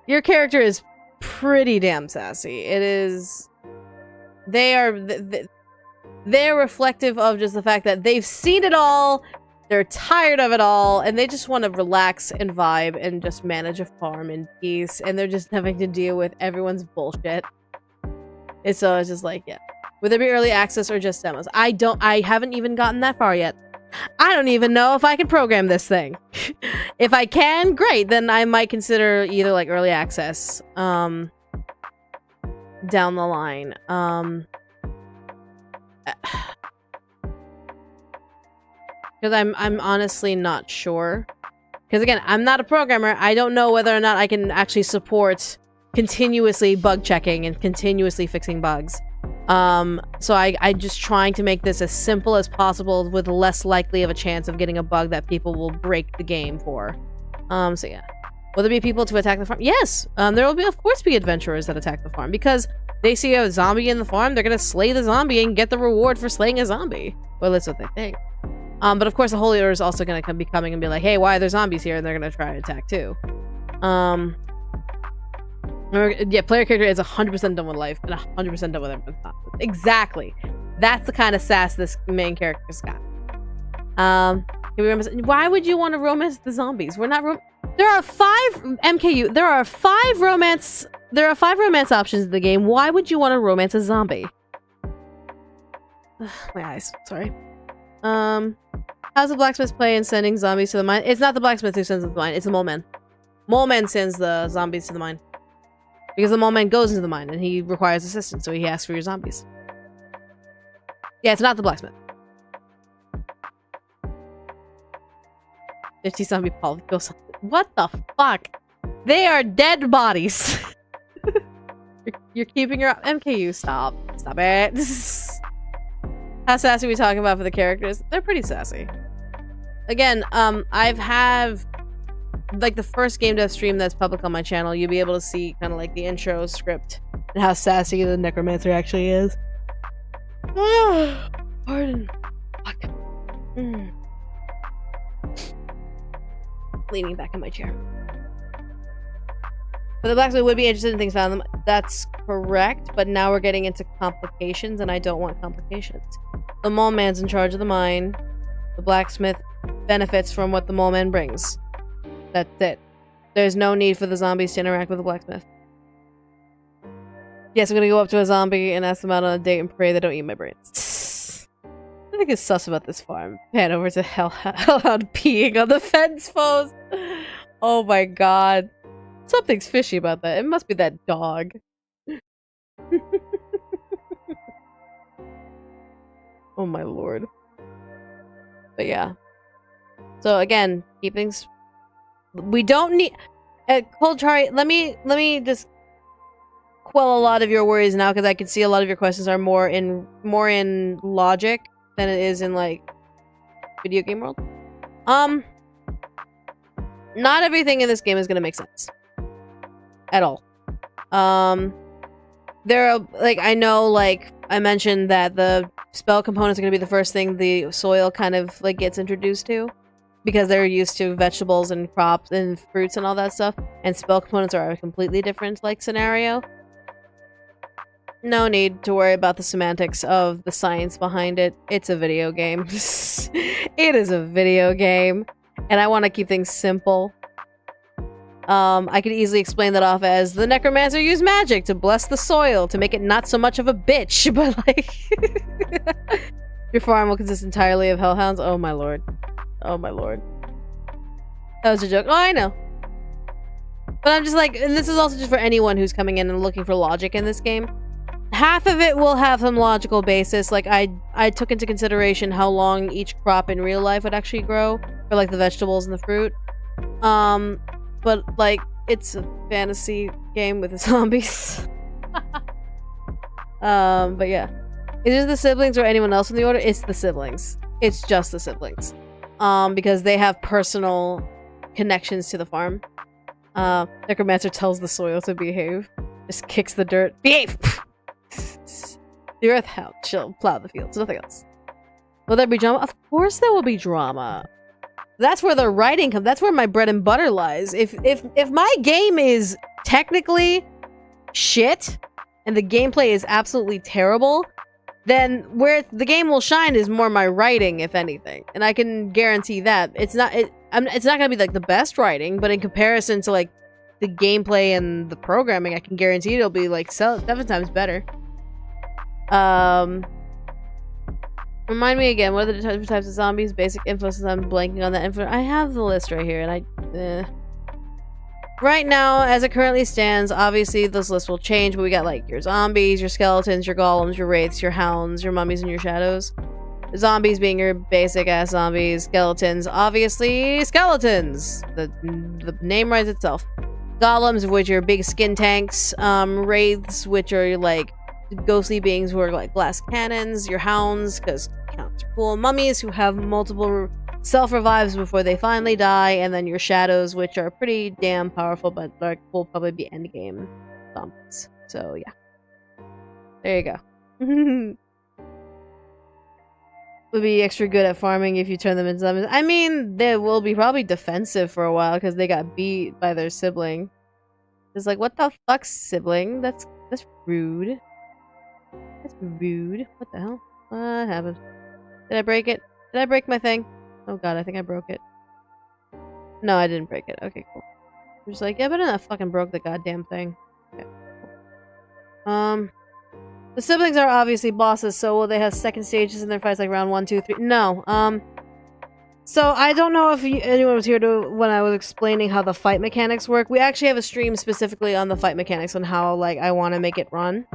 Your character is pretty damn sassy. It is. They're reflective of just the fact that they've seen it all. They're tired of it all, and they just want to relax and vibe and just manage a farm in peace, and they're just having to deal with everyone's bullshit. And so it's just like, yeah. Would there be early access or just demos? I haven't even gotten that far yet. I don't even know if I can program this thing. If I can, great, then I might consider either like early access down the line. Because I'm honestly not sure. Because again, I'm not a programmer. I don't know whether or not I can actually support continuously bug checking and continuously fixing bugs. So I'm just trying to make this as simple as possible with less likely of a chance of getting a bug that people will break the game for. So yeah. Will there be people to attack the farm? Yes! There will be, of course, be adventurers that attack the farm. Because they see a zombie in the farm, they're gonna slay the zombie and get the reward for slaying a zombie. Well, that's what they think. But of course the Holy Order is also gonna be coming and be like, hey, why are there zombies here? And they're gonna try to attack too. Yeah, player character is 100% done with life and 100% done with everything. Exactly. That's the kind of sass this main character's got. Can we romance? Why would you want to romance the zombies? We're not there are 5 MKU. There are 5 romance options in the game. Why would you want to romance a zombie? My eyes. Sorry. How's the blacksmith play in sending zombies to the mine? It's not the blacksmith who sends them to the mine. It's the mole man. Mole man sends the zombies to the mine. Because the mole man goes into the mine and he requires assistance, so he asks for your zombies. Yeah, it's not the blacksmith. 50 zombie Paul. What the fuck? They are dead bodies. you're keeping your MKU. Stop it. How sassy are we talking about for the characters? They're pretty sassy. Again, I've had like the first game dev stream that's public on my channel. You'll be able to see kind of like the intro script and how sassy the necromancer actually is. Pardon. Fuck. Leaning back in my chair. But the blacksmith would be interested in things found in them. That's correct, but now we're getting into complications, and I don't want complications. The mole man's in charge of the mine. The blacksmith benefits from what the mole man brings. That's it. There's no need for the zombies to interact with the blacksmith. Yes, I'm gonna go up to a zombie and ask them out on a date and pray they don't eat my brains. I think it's sus about this farm. Pan over to Hellhound peeing on the fence post. Oh my god. Something's fishy about that. It must be that dog. Oh my lord. But yeah. So again, keep things... We don't need... Coldchari, let me just quell a lot of your worries now, because I can see a lot of your questions are more in logic than it is in, like, video game world. Not everything in this game is gonna make sense. At all. There are, like, I know, like, I mentioned that the spell components are gonna be the first thing the soil kind of, like, gets introduced to. Because they're used to vegetables and crops and fruits and all that stuff. And spell components are a completely different, like, scenario. No need to worry about the semantics of the science behind it. It's a video game. It is a video game. And I want to keep things simple. I could easily explain that off as the necromancer used magic to bless the soil to make it not so much of a bitch. But, like... Your farm will consist entirely of hellhounds? Oh my lord. Oh my lord. That was a joke. Oh, I know. But I'm just like, and this is also just for anyone who's coming in and looking for logic in this game. Half of it will have some logical basis. Like, I took into consideration how long each crop in real life would actually grow. For, like, the vegetables and the fruit. But, like, it's a fantasy game with zombies. But yeah. Is it the siblings or anyone else in the order? It's the siblings. It's just the siblings. Because they have personal connections to the farm. Necromancer tells the soil to behave. Just kicks the dirt. Behave! The earth hound. She'll plow the fields. Nothing else. Will there be drama? Of course there will be drama. That's where the writing comes. That's where my bread and butter lies. If my game is technically shit, and the gameplay is absolutely terrible, then where the game will shine is more my writing, if anything. And I can guarantee that. It's not gonna be, like, the best writing, but in comparison to, like, the gameplay and the programming, I can guarantee it'll be, like, 7 times better. Remind me again, what are the different types of zombies? Basic info, since I'm blanking on that info. I have the list right here, and Right now, as it currently stands, obviously this list will change, but we got, like, your zombies, your skeletons, your golems, your wraiths, your hounds, your mummies, and your shadows. Zombies being your basic-ass zombies. Skeletons, obviously skeletons! The name writes itself. Golems, which are big skin tanks. Wraiths, which are, like, ghostly beings who are, like, glass cannons. Your hounds, because counts are cool. Mummies, who have multiple self-revives before they finally die, and then your shadows, which are pretty damn powerful, but, like, will probably be endgame zombies. So, yeah. There you go. Would be extra good at farming if you turn them into zombies. I mean, they will be probably defensive for a while, because they got beat by their sibling. It's like, what the fuck, sibling? That's rude. That's rude. What the hell? What happened? Did I break it? Did I break my thing? Oh god, I think I broke it. No, I didn't break it. Okay, cool. I'm just like, yeah, but I fucking broke the goddamn thing. Okay, cool. The siblings are obviously bosses, so will they have second stages in their fights, like round 1, 2, 3? No. So I don't know if anyone was here when I was explaining how the fight mechanics work. We actually have a stream specifically on the fight mechanics on how, like, I want to make it run.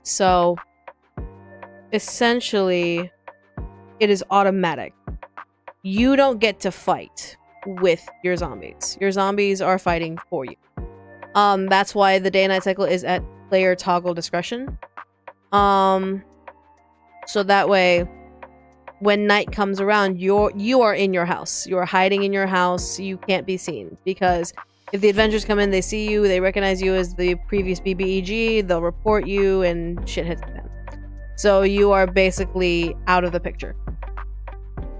So, essentially, it is automatic. You don't get to fight with your zombies. Your zombies are fighting for you. That's why the day and night cycle is at player toggle discretion. So that way, when night comes around, you are in your house. You are hiding in your house. You can't be seen, because if the adventurers come in, they see you, they recognize you as the previous BBEG, they'll report you, and shit hits the fan. So you are basically out of the picture.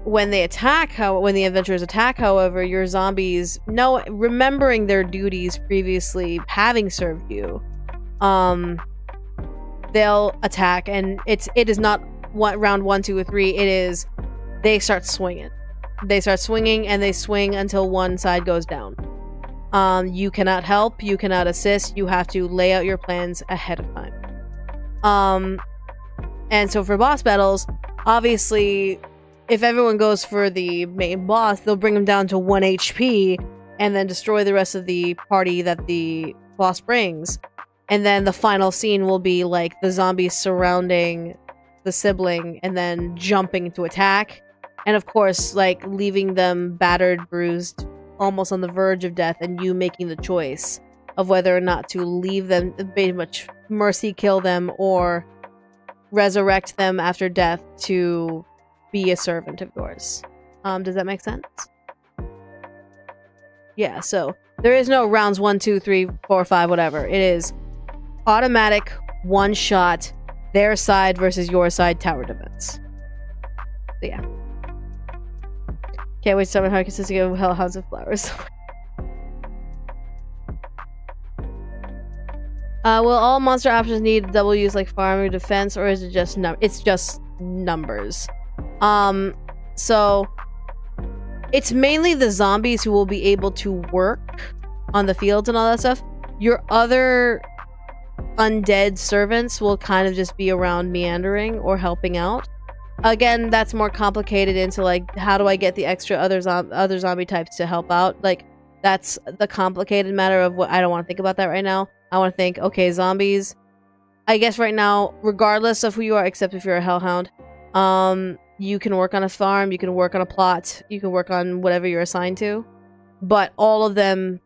When they attack, when the adventurers attack, however, your zombies, remembering their duties previously having served you, they'll attack, and it is not round 1, 2, or 3. It is they start swinging. They start swinging, and they swing until one side goes down. You cannot help, you cannot assist, you have to lay out your plans ahead of time. And so for boss battles, obviously, if everyone goes for the main boss, they'll bring him down to 1 HP and then destroy the rest of the party that the boss brings. And then the final scene will be like the zombies surrounding the sibling and then jumping to attack. And of course, like leaving them battered, bruised, almost on the verge of death, and you making the choice of whether or not to leave them, pretty much mercy kill them, or resurrect them after death to be a servant of yours. Does that make sense? Yeah, so there is no rounds 1, 2, 3, 4, 5, whatever. It is automatic, one shot, their side versus your side tower defense. So yeah. Can't wait to summon how consisting of hellhounds and flowers. Will all monster options need double use like farm or defense, or is it just it's just numbers? So it's mainly the zombies who will be able to work on the fields and all that stuff. Your other undead servants will kind of just be around meandering or helping out. Again, that's more complicated into like, how do I get the extra other zombie types to help out? Like, that's the complicated matter of what I don't want to think about that right now. I want to think, okay, zombies. I guess right now, regardless of who you are, except if you're a hellhound, you can work on a farm, you can work on a plot, you can work on whatever you're assigned to. But all of them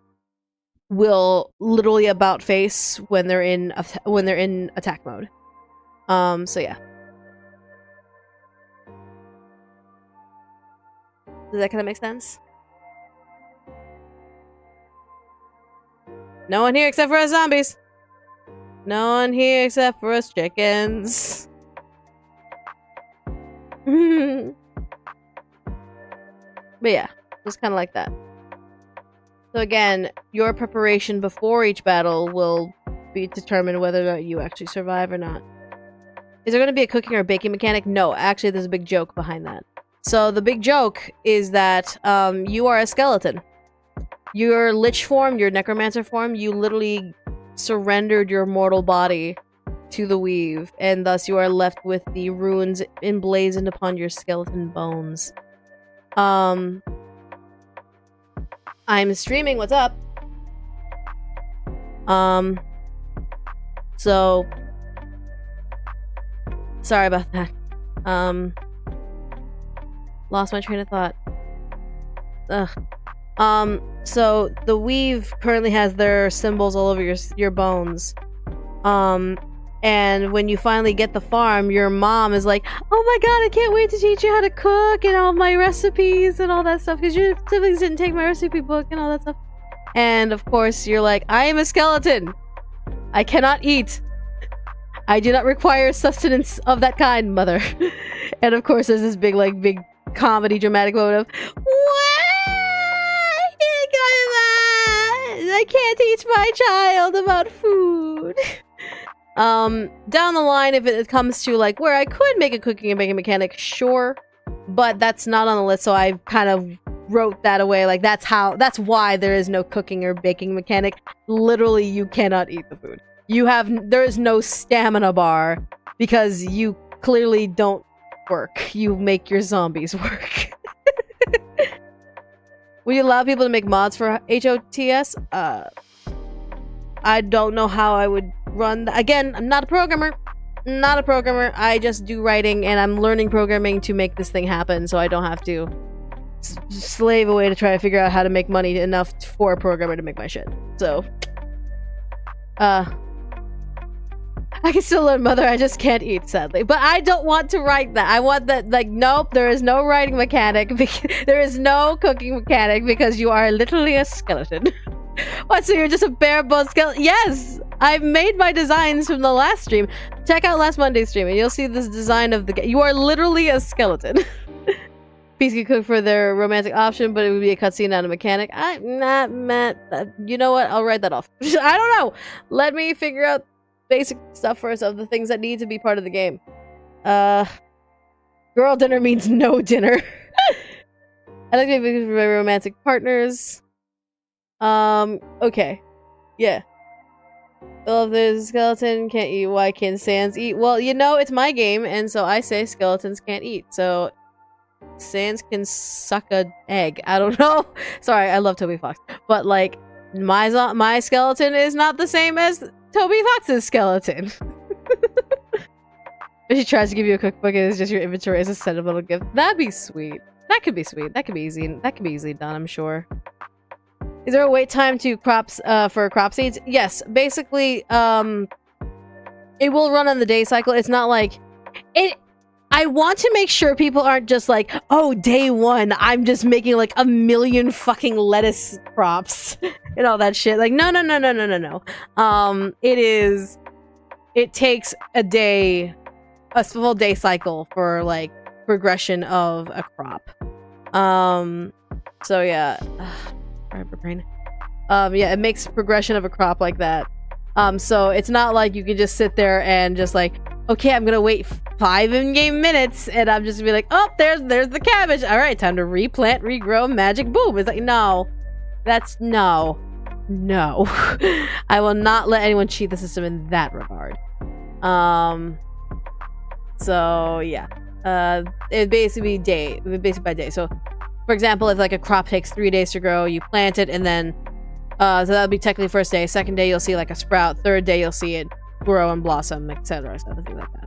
will literally about face when they're in attack mode. So yeah. Does that kind of make sense? No one here except for us zombies. No one here except for us chickens. But yeah, just kind of like that. So again, your preparation before each battle will be determined whether or not you actually survive or not. Is there going to be a cooking or baking mechanic? No, actually there's a big joke behind that. So the big joke is that you are a skeleton. Your lich form, your necromancer form, you literally surrendered your mortal body to the weave, and thus you are left with the runes emblazoned upon your skeleton bones. I'm streaming, what's up? So sorry about that. Lost my train of thought. Ugh. So the weave currently has their symbols all over your bones. And when you finally get the farm, your mom is like, "Oh my god, I can't wait to teach you how to cook and all my recipes and all that stuff, because your siblings didn't take my recipe book and all that stuff." And of course, you're like, "I am a skeleton. I cannot eat. I do not require sustenance of that kind, mother." And of course, there's this big comedy dramatic moment of, "What? I can't teach my child about food." Down the line, if it comes to like where I could make a cooking and baking mechanic, sure, but that's not on the list, so I kind of wrote that away. Like, that's why there is no cooking or baking mechanic. Literally, you cannot eat the food. There is no stamina bar because you clearly don't work. You make your zombies work. Will you allow people to make mods for HOTS? I don't know how I would run that. Again, I'm not a programmer. I just do writing, and I'm learning programming to make this thing happen, so I don't have to slave away to try to figure out how to make money enough for a programmer to make my shit. So, I can still learn mother, I just can't eat, sadly. But I don't want to write that. I want that, like, nope, there is no writing mechanic. There is no cooking mechanic because you are literally a skeleton. What, so you're just a bare bones skeleton? Yes! I've made my designs from the last stream. Check out last Monday's stream and you'll see this design of the you are literally a skeleton. Peace can cook for their romantic option, but it would be a cutscene, not a mechanic. You know what? I'll write that off. I don't know. Let me figure out basic stuff first of the things that need to be part of the game. Girl dinner means no dinner. I like to be for my romantic partners. Okay. Yeah. Well, if there's a skeleton can't eat, why can Sans eat? Well, you know, it's my game, and so I say skeletons can't eat. So Sans can suck a egg. I don't know. Sorry, I love Toby Fox. But like my skeleton is not the same as Toby Fox's skeleton. If she tries to give you a cookbook and it's just your inventory as a sentimental gift, that'd be sweet. That could be sweet. That could be easy. That could be easily done, I'm sure. Is there a wait time to crops for crop seeds? Yes. Basically, it will run on the day cycle. It's not like it. I want to make sure people aren't just like, oh, day one, I'm just making like 1 million fucking lettuce crops and all that shit. Like, no. It takes a day, a full day cycle for like progression of a crop. So yeah. Yeah, it makes progression of a crop like that. So it's not like you can just sit there and just like, okay, I'm gonna wait 5 in-game minutes and I'm just gonna be like, oh, there's the cabbage. All right, time to replant, regrow, magic, boom. It's like, no, that's no. I will not let anyone cheat the system in that regard. So yeah, it basically by day. So for example, if like a crop takes 3 days to grow, you plant it and then so that'll be technically first day. Second day you'll see like a sprout. Third day you'll see it grow and blossom, etc. So things like that.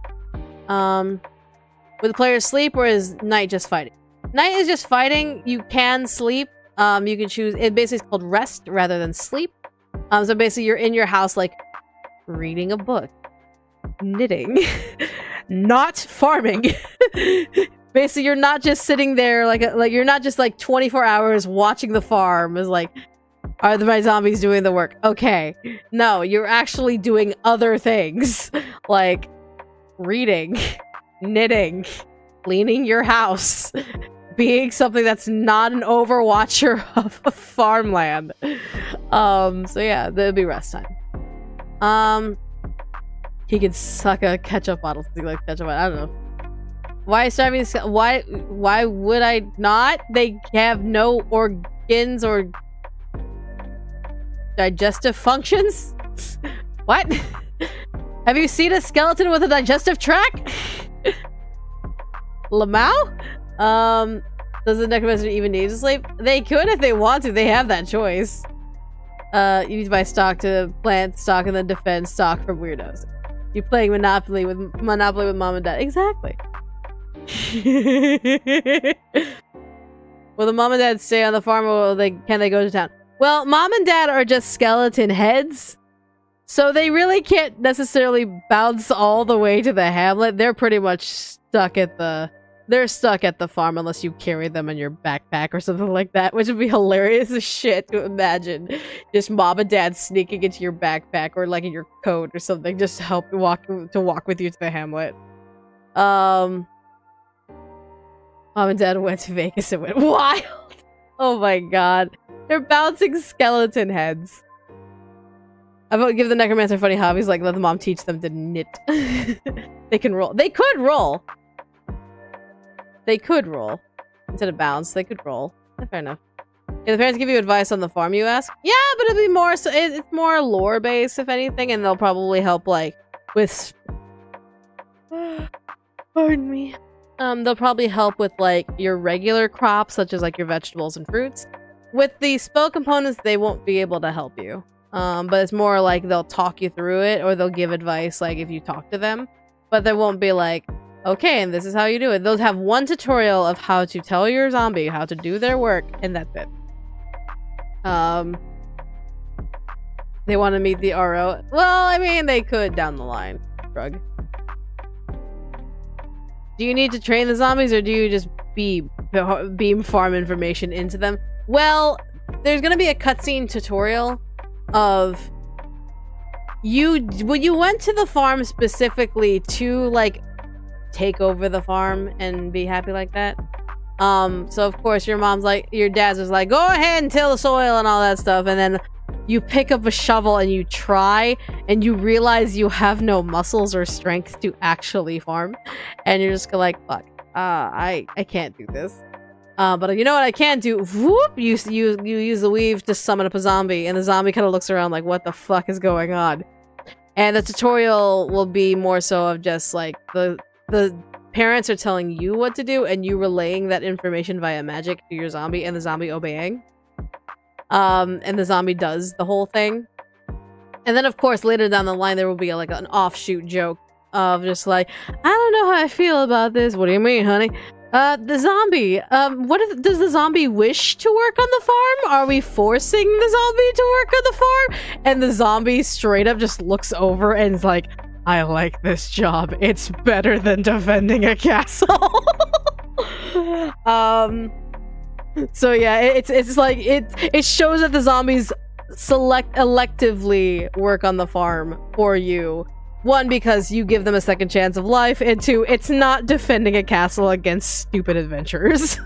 Will the players sleep or is night just fighting? Night is just fighting. You can sleep. You can choose. It basically is called rest rather than sleep. So basically you're in your house like reading a book, knitting, not farming. Basically, you're not just sitting there like you're not just like 24 hours watching the farm. Is like, are my zombies doing the work? Okay, no, you're actually doing other things like reading, knitting, cleaning your house, being something that's not an overwatcher of a farmland. So yeah, there'll be rest time. He can suck a ketchup bottle. Something like ketchup. I don't know. Why starving? Why would I not? They have no organs or digestive functions. What? Have you seen a skeleton with a digestive tract? Lamau? Does the necromancer even need to sleep? They could if they want to. They have that choice. You need to buy stock to plant stock and then defend stock from weirdos. You're playing Monopoly with mom and dad. Exactly. Will the mom and dad stay on the farm or can they go to town? Well, mom and dad are just skeleton heads, so they really can't necessarily bounce all the way to the hamlet. They're pretty much stuck at the farm unless you carry them in your backpack or something like that, which would be hilarious as shit to imagine. Just mom and dad sneaking into your backpack or like in your coat or something just to help walk with you to the hamlet. Mom and dad went to Vegas and went wild. Oh my god. They're bouncing skeleton heads. I would give the necromancer funny hobbies like let the mom teach them to knit. They can roll. They could roll. They could roll. Instead of bounce, they could roll. Fair enough. Yeah, the parents give you advice on the farm, you ask? Yeah, but it'll be more so it's more lore based if anything, and they'll probably help like with pardon me. They'll probably help with like your regular crops, such as like your vegetables and fruits. With the spell components, they won't be able to help you. But it's more like they'll talk you through it, or they'll give advice like if you talk to them. But they won't be like, okay, and this is how you do it. They'll have one tutorial of how to tell your zombie how to do their work, and that's it. They want to meet the RO. Well, I mean, they could down the line. Shrug. Do you need to train the zombies, or do you just beam farm information into them? Well, there's gonna be a cutscene tutorial of when you went to the farm specifically to like take over the farm and be happy like that. So of course your dad's was like, go ahead and till the soil and all that stuff, and then you pick up a shovel and you try and you realize you have no muscles or strength to actually farm, and you're just like, fuck, I can't do this. But you know what I can do? Whoop! You use the weave to summon up a zombie, and the zombie kind of looks around like, what the fuck is going on? And the tutorial will be more so of just like the parents are telling you what to do, and you relaying that information via magic to your zombie, and the zombie obeying. And the zombie does the whole thing. And then, of course, later down the line, there will be like an offshoot joke of just like, I don't know how I feel about this. What do you mean, honey? The zombie. Does the zombie wish to work on the farm? Are we forcing the zombie to work on the farm? And the zombie straight up just looks over and is like, I like this job. It's better than defending a castle. So yeah, it's like it shows that the zombies electively work on the farm for you. One, because you give them a second chance of life, and two, it's not defending a castle against stupid adventurers.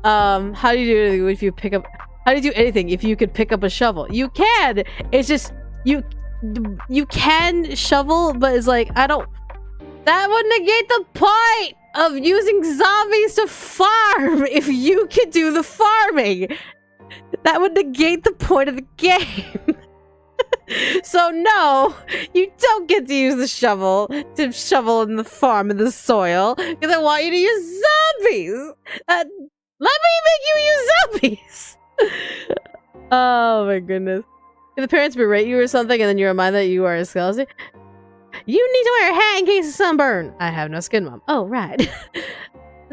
How do you do it if you pick up? How do you do anything if you could pick up a shovel? You can. It's just you can shovel, but it's like I don't. That would negate the point of using zombies to farm. If you could do the farming, that would negate the point of the game. So no, you don't get to use the shovel to shovel in the farm in the soil because I want you to use zombies. Let me make you use zombies. Oh my goodness. If the parents berate you or something and then you remind that you are a skeleton, you need to wear a hat in case of sunburn. I have no skin, Mom. Oh, right.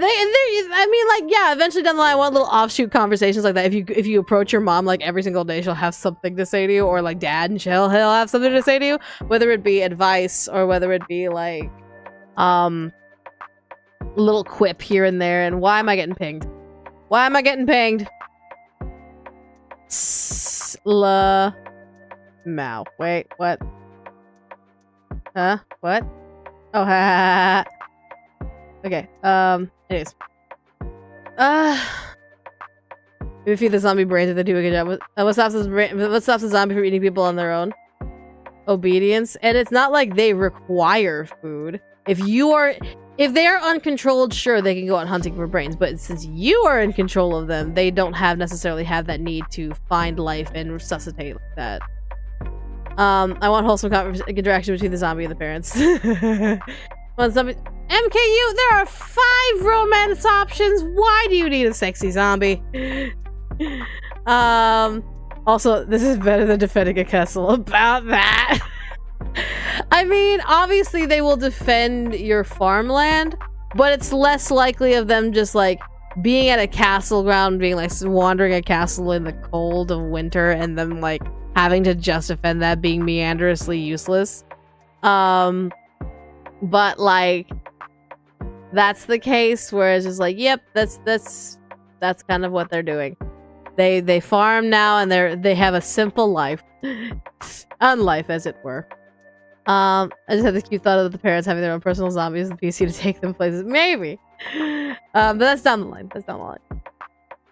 I mean, like, yeah, eventually down the line, I want little offshoot conversations like that. If you approach your mom, like, every single day, she'll have something to say to you, or, like, dad, and he'll have something to say to you, whether it be advice, or whether it be, like, little quip here and there, and why am I getting pinged? Why am I getting pinged? Mao. Wait, what? Huh? What? Oh, ha. Okay, anyways. Maybe feed the zombie brains if they do a good job. What stops the zombie from eating people on their own? Obedience. And it's not like they require food. If they are uncontrolled, sure, they can go out hunting for brains. But since you are in control of them, they don't necessarily have that need to find life and resuscitate like that. I want wholesome interaction between the zombie and the parents. Well, zombie MKU, there are 5 romance options. Why do you need a sexy zombie? Also, this is better than defending a castle. About that. I mean, obviously they will defend your farmland, but it's less likely of them just like being at a castle ground, being like wandering a castle in the cold of winter, and them like having to just defend that, being meandrously useless. But like that's the case where it's just like, yep, that's kind of what they're doing. They farm now, and they have a simple life, unlife as it were. I just had the cute thought of the parents having their own personal zombies and PC to take them places. Maybe, but that's down the line.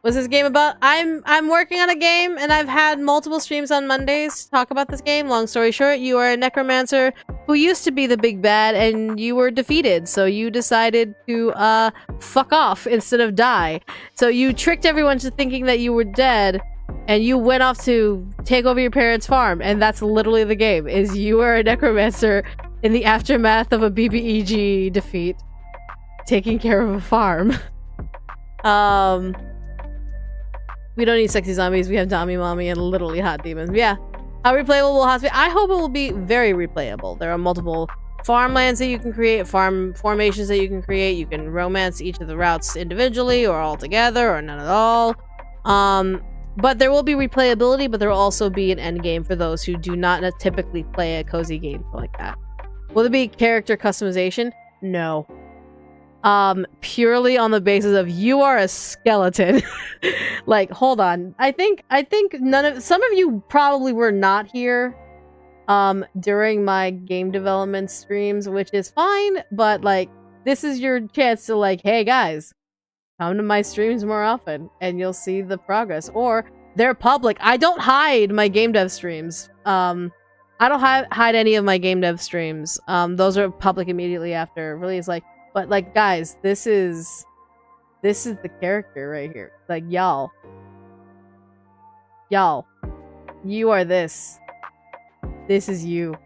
What's this game about? I'm working on a game, and I've had multiple streams on Mondays to talk about this game. Long story short, you are a necromancer who used to be the big bad, and you were defeated, so you decided to fuck off instead of die. So you tricked everyone into thinking that you were dead, and you went off to take over your parents' farm, and that's literally the game, is you are a necromancer in the aftermath of a BBEG defeat, taking care of a farm. We don't need sexy zombies. We have Dami Mommy and literally hot demons. Yeah. How replayable will Hospital? I hope it will be very replayable. There are multiple farmlands that you can create, farm formations that you can create. You can romance each of the routes individually or all together or none at all. But there will be replayability, but there will also be an end game for those who do not typically play a cozy game like that. Will there be character customization? No. Purely on the basis of you are a skeleton. Like, hold on. I think some of you probably were not here during my game development streams, which is fine, but like this is your chance to like, hey guys, come to my streams more often and you'll see the progress. Or they're public. I don't hide my game dev streams. I don't hide any of my game dev streams. Those are public immediately after release. Like, but like guys, this is This is the character right here. Like, y'all. Y'all. You are this. This is you.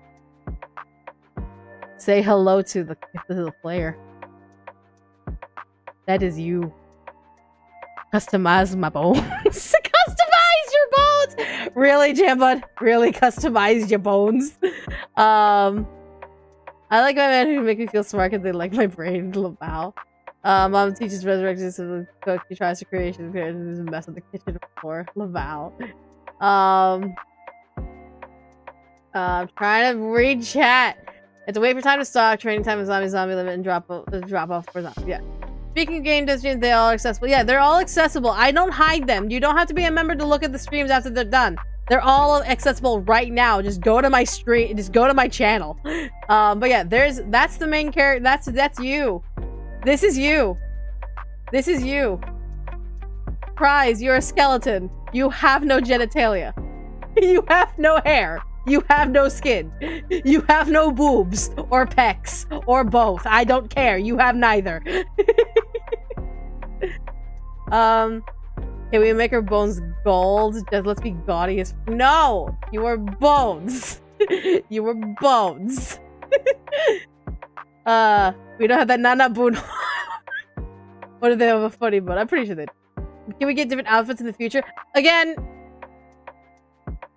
Say hello to the player. That is you. Customize my bones. Customize your bones! Really, Jambud? Really customize your bones? I like my man who make me feel smart because they like my brain. Wow. Mom teaches resurrections of the cook. He tries to create a mess on the kitchen floor. Laval. I'm trying to read chat. Have to wait for time to stock. Training time is zombie limit, and drop off for zombie. Yeah. Speaking of game streams, they all accessible. Yeah, they're all accessible. I don't hide them. You don't have to be a member to look at the streams after they're done. They're all accessible right now. Just go to my stream. Just go to my channel. But yeah, that's the main character. That's you. This is you. This is you. Prize, you're a skeleton. You have no genitalia. You have no hair. You have no skin. You have no boobs or pecs or both. I don't care. You have neither. Can we make our bones gold? Just let's be gaudy as— No! You are bones. You were bones. We don't have that Nana Boon. What do they have a funny bone? I'm pretty sure they do. Can we get different outfits in the future? Again,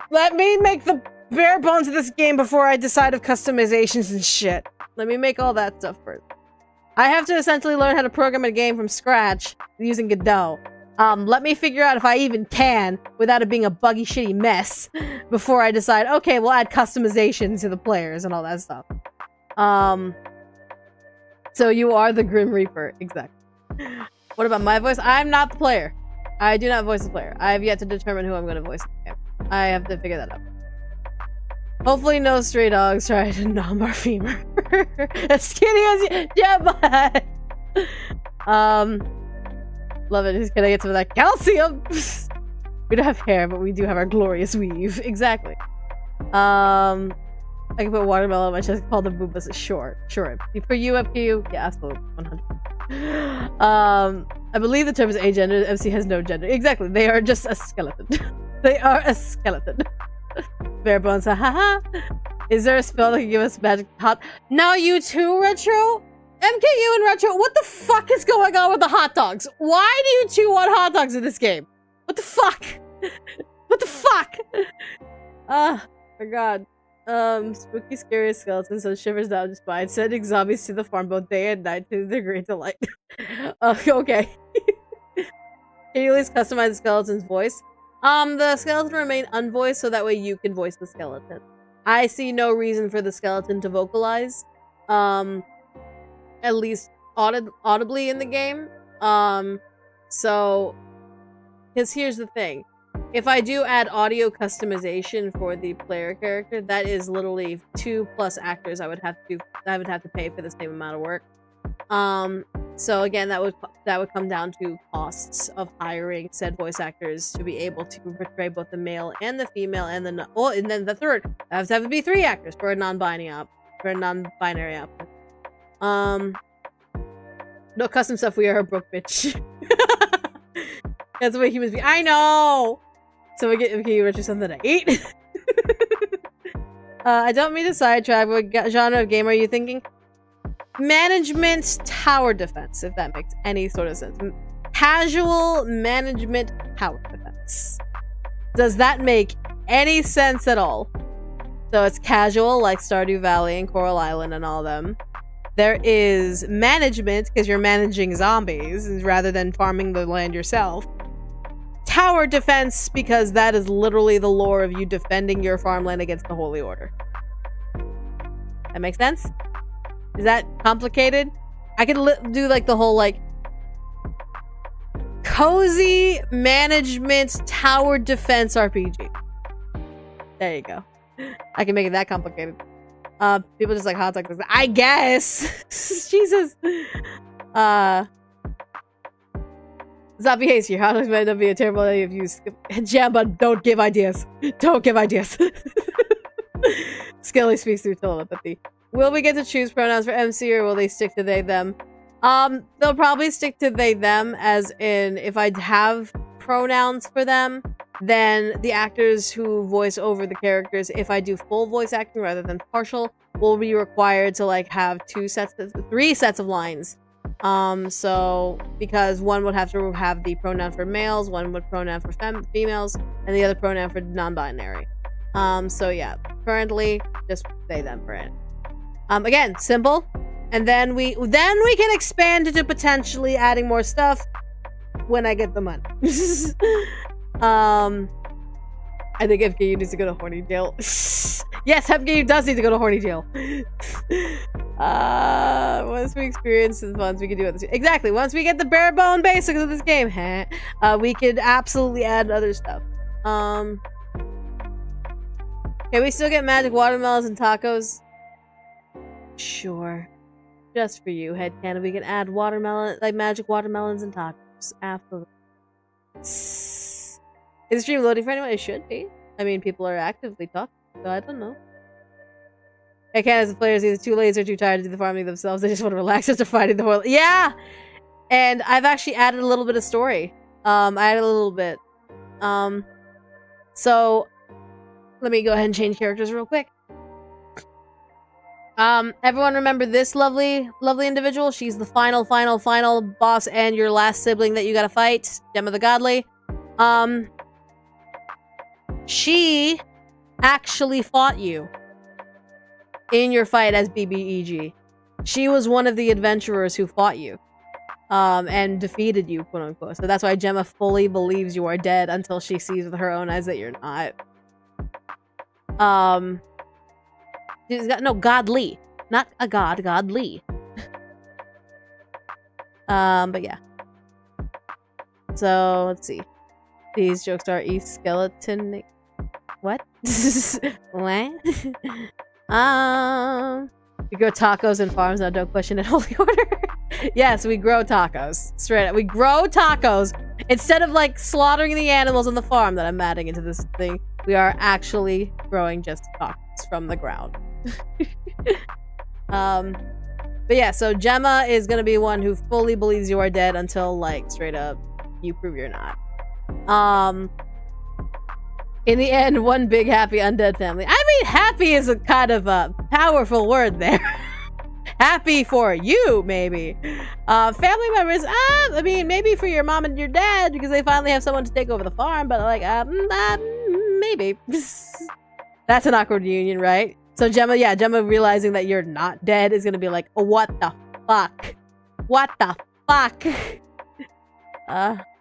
let me make the bare bones of this game before I decide of customizations and shit. Let me make all that stuff first. I have to essentially learn how to program a game from scratch using Godot. Let me figure out if I even can without it being a buggy, shitty mess before I decide, okay, we'll add customizations to the players and all that stuff. So you are the Grim Reaper. Exactly. What about my voice? I'm not the player. I do not voice the player. I have yet to determine who I'm going to voice in the game. I have to figure that out. Hopefully no stray dogs try to nom our femur. As skinny as you— Yeah, but love it. Just gonna get some of that calcium. We don't have hair, but we do have our glorious weave. Exactly. I can put watermelon on my chest, call the boobas short. Sure. For you, FQ, yeah, absolutely. 100. I believe the term is agender. MC has no gender. Exactly. They are just a skeleton. They are a skeleton. Bare bones, haha. Is there a spell that can give us magic hot? No, you too, Retro? MKU and Retro, what the fuck is going on with the hot dogs? Why do you two want hot dogs in this game? What the fuck? What the fuck? My god. Spooky, scary skeletons, so shivers down your spine, sending zombies to the farm both day and night to their great delight. Okay. Can you at least customize the skeleton's voice? The skeleton remain unvoiced so that way you can voice the skeleton. I see no reason for the skeleton to vocalize, at least audibly in the game. So, because here's the thing. If I do add audio customization for the player character, that is literally 2+ actors I would have to pay for the same amount of work. So again, that would come down to costs of hiring said voice actors to be able to portray both the male and the female, and then and then the third. That has to be 3 actors for a non-binary output. No custom stuff. We are a broke bitch. That's the way humans be. I know. So we get Richard something to eat. I don't mean to sidetrack. What genre of game are you thinking? Management tower defense, if that makes any sort of sense. Casual management tower defense. Does that make any sense at all? So it's casual, like Stardew Valley and Coral Island and all them. There is management, because you're managing zombies rather than farming the land yourself. Tower defense, because that is literally the lore of you defending your farmland against the Holy Order. That makes sense? Is that complicated? I could do like the whole like cozy management tower defense RPG. There you go. I can make it that complicated. People just like hot dogs. I guess. Jesus. Zombie hates you. Hot dogs might not be a terrible idea if you skip. Jamba, don't give ideas. Don't give ideas. Skelly speaks through telepathy. Will we get to choose pronouns for MC, or will they stick to they, them? They'll probably stick to they, them, as in if I have pronouns for them, then the actors who voice over the characters, if I do full voice acting rather than partial, will be required to like have 3 sets of lines. So because one would have to have the pronoun for males, one would pronoun for females, and the other pronoun for non-binary. So yeah, currently just they, them for it. Again, simple. And then we can expand into potentially adding more stuff when I get the money. I think FKU needs to go to horny jail. Yes, FKU does need to go to horny jail. Once we experience the funds, we can do it. Exactly. Once we get the bare bone basics of this game, we could absolutely add other stuff. Can we still get magic watermelons and tacos? Sure. Just for you, headcanon. We can add magic watermelons and tacos. Absolutely. Is the stream loading for anyone? It should be. I mean, people are actively talking, so I don't know. Headcanon as the players either too lazy or too tired to do the farming themselves. They just want to relax after fighting the whole. Yeah! And I've actually added a little bit of story. I added a little bit. So let me go ahead and change characters real quick. Everyone remember this lovely individual? She's the final boss and your last sibling that you gotta fight. Gemma the Godly. She actually fought you in your fight as BBEG. She was one of the adventurers who fought you. And defeated you, quote unquote. So that's why Gemma fully believes you are dead until she sees with her own eyes that you're not. No, godly. Not a god, godly. But yeah. So, let's see. These jokes are skeleton. What? What? We grow tacos and farms now, don't question it, holy order. Yes, we grow tacos. Straight up. We grow tacos. Instead of like slaughtering the animals on the farm that I'm adding into this thing, we are actually growing just tacos from the ground. But yeah, so Gemma is gonna be one who fully believes you are dead until like straight up you prove you're not. In the end, one big happy undead family. I mean, happy is a kind of a powerful word there. Happy for you, maybe. Family members, I mean, maybe for your mom and your dad because they finally have someone to take over the farm, but like, maybe. That's an awkward reunion, right? So Gemma, yeah, Gemma realizing that you're not dead is gonna be like, oh, what the fuck? What the fuck?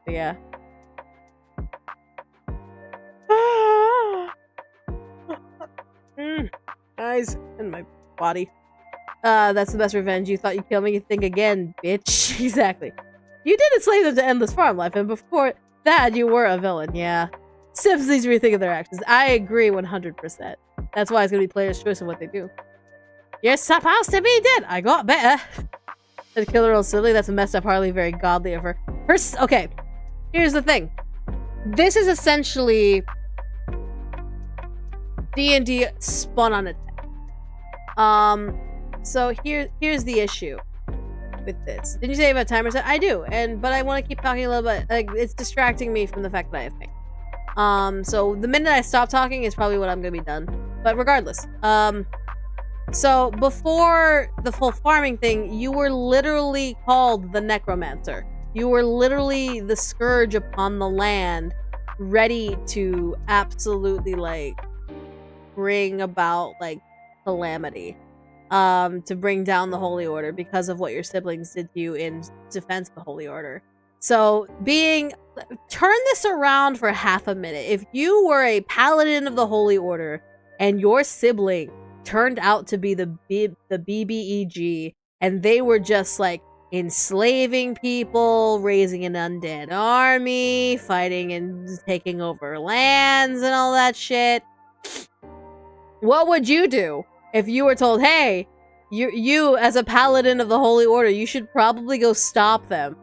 Yeah. Eyes in my body. That's the best revenge. You thought you'd kill me, you think again, bitch. Exactly. You did enslave them to endless farm life, and before that, you were a villain, yeah. Sims needs to rethink of their actions. I agree 100%. That's why it's gonna be players' choice of what they do. You're supposed to be dead! I got better! To kill her own sibling, that's messed up, hardly very godly of her. Okay, here's the thing. This is essentially D&D spun on its head. So here's the issue with this. Did you say about timer set? I do, but I want to keep talking a little bit. Like, it's distracting me from the fact that I have pain. So the minute I stop talking is probably when I'm gonna be done. But regardless, so before the full farming thing, you were literally called the Necromancer. You were literally the scourge upon the land, ready to absolutely like bring about like calamity, to bring down the Holy Order because of what your siblings did to you in defense of the Holy Order. So turn this around for half a minute. If you were a paladin of the Holy Order and your sibling turned out to be the BBEG and they were just like enslaving people, raising an undead army, fighting and taking over lands and all that shit, what would you do if you were told, hey, you as a paladin of the Holy Order, you should probably go stop them?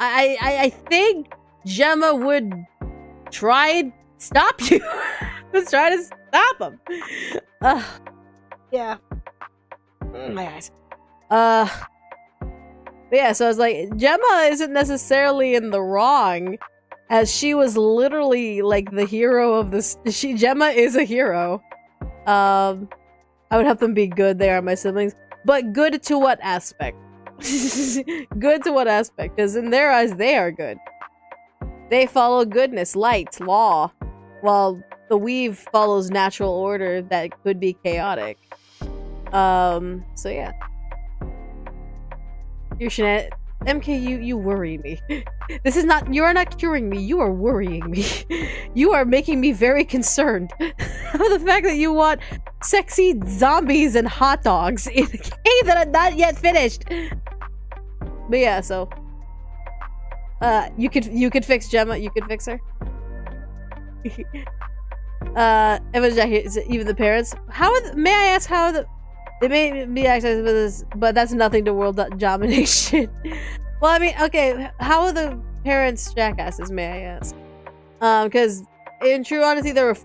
I think Gemma would try stop you. Let's try to stop them. Yeah. My eyes. But yeah, so I was like, Gemma isn't necessarily in the wrong, as she was literally like the hero of this. Gemma is a hero. I would help them be good. They are my siblings, but good to what aspect? Good to what aspect? Because in their eyes, they are good. They follow goodness, light, law, while the weave follows natural order that could be chaotic. So yeah. MK, you worry me. This is not- you are not curing me, you are worrying me. You are making me very concerned. The fact that you want sexy zombies and hot dogs in a game that I'm not yet finished. But yeah, so... you could fix Gemma, you could fix her. Everyone's Jackie, is it even the parents? May I ask how the... They may be accessed with this, but that's nothing to world domination. Well, I mean, okay, how are the parents jackasses, may I ask? Because in true honesty, there were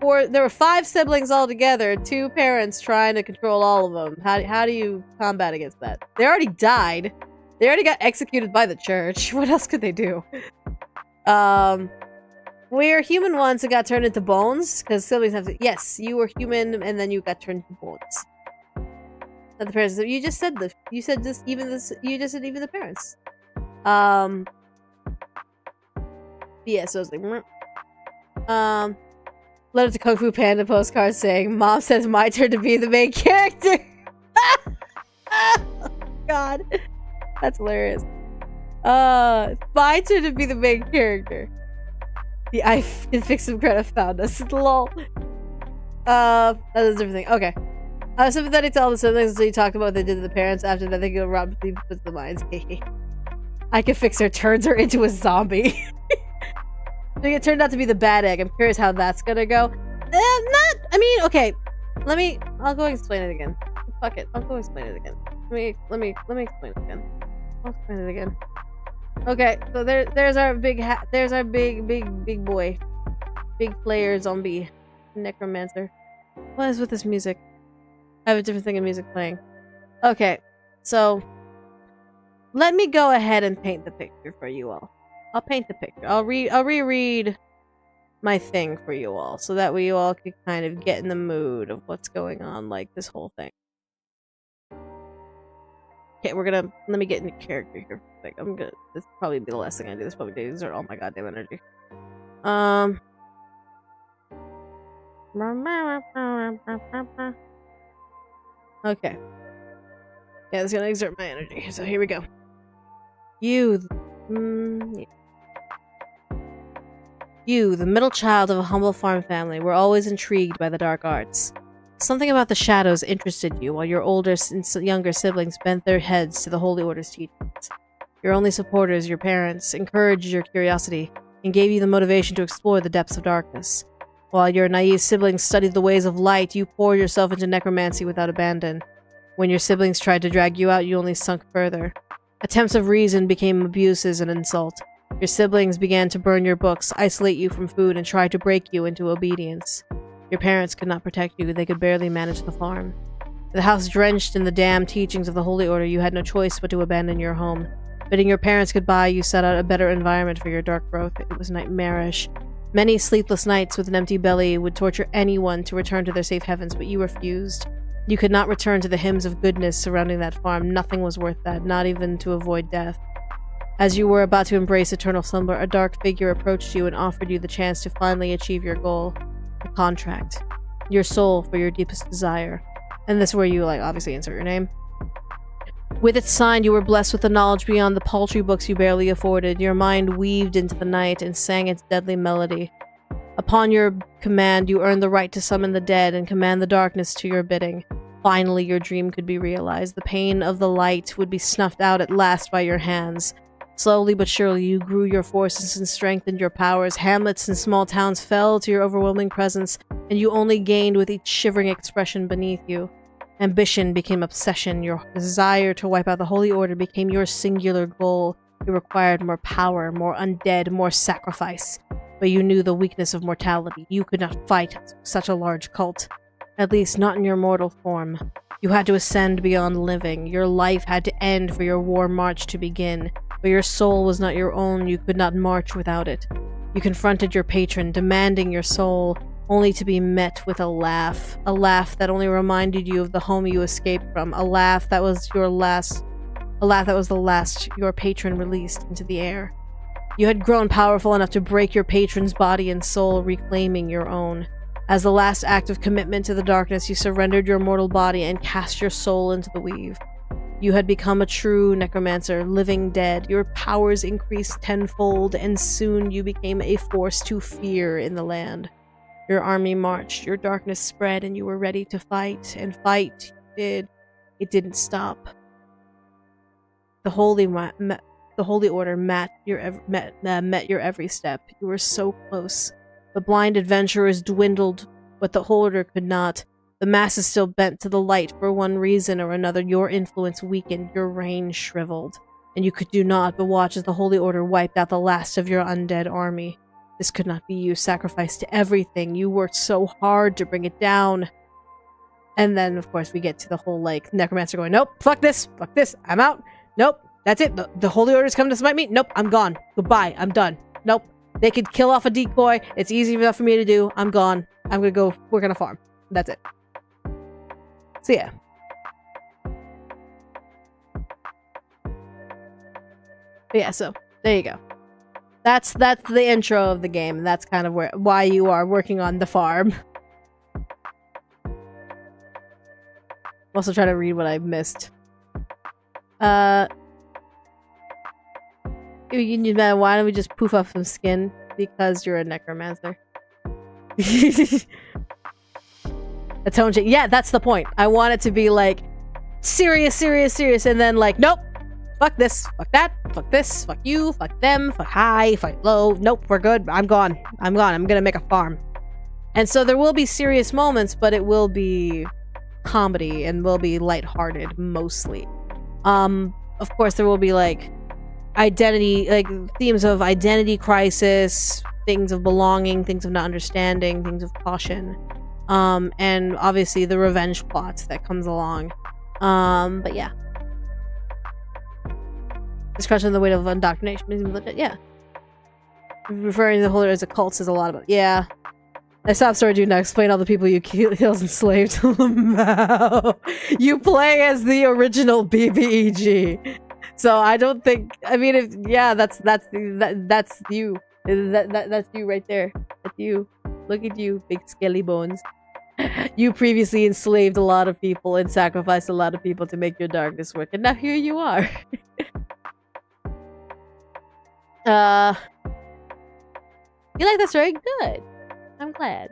5 siblings altogether, 2 parents trying to control all of them. How do you combat against that? They already died. They already got executed by the church. What else could they do? We're human ones who got turned into bones, because siblings have to- Yes, you were human, and then you got turned into bones. Not the parents. You just said this. You said this. Even this. You just said even the parents. Yeah. So it's like, letter to Kung Fu Panda postcard saying, "Mom says my turn to be the main character." Oh, God, that's hilarious. My turn to be the main character. The I can fix some credit found us. Lol. That's a different thing. Okay. I was sympathetic to all the siblings until you talked about what they did to the parents. After that, they go rob people with the minds. I can fix her, turns her into a zombie. It turned out to be the bad egg. I'm curious how that's gonna go. I mean, okay. I'll go explain it again. Fuck it. I'll go explain it again. Let me explain it again. I'll explain it again. Okay, so there's our big there's our big boy. Big player zombie. Necromancer. What is with this music? I have a different thing of music playing. Okay, so let me go ahead and paint the picture for you all. I'll paint the picture. I'll reread my thing for you all, so that way you all can kind of get in the mood of what's going on, like this whole thing. Okay, let me get into character here. Like, this will probably be the last thing I do. This probably exert all my goddamn energy. Okay. Yeah, it's gonna exert my energy. So here we go. You, the middle child of a humble farm family, were always intrigued by the dark arts. Something about the shadows interested you, while your older and younger siblings bent their heads to the Holy Order's teachings. Your only supporters, your parents, encouraged your curiosity and gave you the motivation to explore the depths of darkness. While your naive siblings studied the ways of light, you poured yourself into necromancy without abandon. When your siblings tried to drag you out, you only sunk further. Attempts of reason became abuses and insult. Your siblings began to burn your books, isolate you from food, and try to break you into obedience. Your parents could not protect you, they could barely manage the farm. The house drenched in the damned teachings of the Holy Order, you had no choice but to abandon your home. Bidding your parents goodbye, you sought out a better environment for your dark growth. It was nightmarish. Many sleepless nights with an empty belly would torture anyone to return to their safe heavens, but you refused. You could not return to the hymns of goodness surrounding that farm. Nothing was worth that, not even to avoid death. As you were about to embrace eternal slumber, a dark figure approached you and offered you the chance to finally achieve your goal. A contract. Your soul for your deepest desire. And this is where you, obviously insert your name. With its sign, you were blessed with the knowledge beyond the paltry books you barely afforded. Your mind weaved into the night and sang its deadly melody. Upon your command, you earned the right to summon the dead and command the darkness to your bidding. Finally, your dream could be realized. The pain of the light would be snuffed out at last by your hands. Slowly but surely, you grew your forces and strengthened your powers. Hamlets and small towns fell to your overwhelming presence, and you only gained with each shivering expression beneath you. Ambition became obsession. Your desire to wipe out the Holy Order became your singular goal. You required more power, more undead, more sacrifice. But you knew the weakness of mortality. You could not fight such a large cult. At least not in your mortal form. You had to ascend beyond living. Your life had to end for your war march to begin. But your soul was not your own. You could not march without it. You confronted your patron, demanding your soul, only to be met with a laugh. A laugh that only reminded you of the home you escaped from. A laugh that was the last your patron released into the air. You had grown powerful enough to break your patron's body and soul, reclaiming your own. As the last act of commitment to the darkness, you surrendered your mortal body and cast your soul into the weave. You had become a true necromancer, living dead. Your powers increased tenfold, and soon you became a force to fear in the land. Your army marched, your darkness spread, and you were ready to fight, and fight you did. It didn't stop. The Holy Order met your every step. You were so close. The blind adventurers dwindled, but the Order could not. The masses still bent to the light for one reason or another. Your influence weakened, your reign shriveled, and you could do naught but watch as the Holy Order wiped out the last of your undead army. This could not be you, sacrificed to everything. You worked so hard to bring it down. And then, of course, we get to the whole, like, necromancer going, nope, fuck this, I'm out. Nope, that's it, the Holy Order's come to smite me. Nope, I'm gone. Goodbye, I'm done. Nope, they could kill off a decoy. It's easy enough for me to do. I'm gone. I'm gonna go work on a farm. That's it. So yeah. But yeah, so there you go. That's the intro of the game. That's kind of why you are working on the farm. I'm also trying to read what I missed. Why don't we just poof off some skin? Because you're a necromancer. A tone change. Yeah, that's the point. I want it to be like serious, and then like, nope, fuck this, fuck that, fuck this, fuck you, fuck them, fuck high, fuck low. Nope, we're good. I'm gone. I'm gonna make a farm. And so there will be serious moments, but it will be comedy and will be lighthearted mostly. Of course, there will be like identity, like themes of identity crisis, things of belonging, things of not understanding, things of caution. And obviously the revenge plot that comes along. But yeah. Discussion of the weight of indoctrination. Yeah. Referring to the Holy as a cult says a lot about. Yeah. I stopped starting to now explain all the people you killed and enslaved. You play as the original BBEG. So I don't think. I mean, if yeah, that's you. That's you right there. That's you. Look at you, big skelly bones. You previously enslaved a lot of people and sacrificed a lot of people to make your darkness work, and now here you are. You like that story? Good. I'm glad.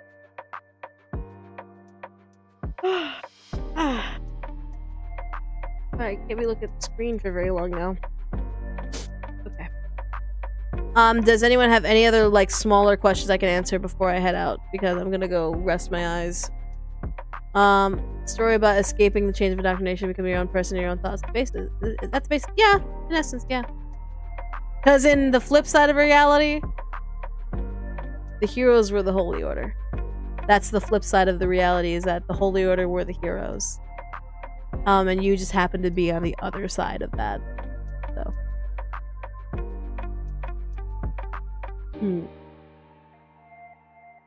Alright, can't we look at the screen for very long now? Okay. Does anyone have any other, like, smaller questions I can answer before I head out? Because I'm gonna go rest my eyes. Story about escaping the chains of indoctrination, becoming your own person, your own thoughts. That's basic. Yeah, in essence, yeah. Because in the flip side of reality, the heroes were the Holy Order. That's the flip side of the reality, is that the Holy Order were the heroes. And you just happen to be on the other side of that. So.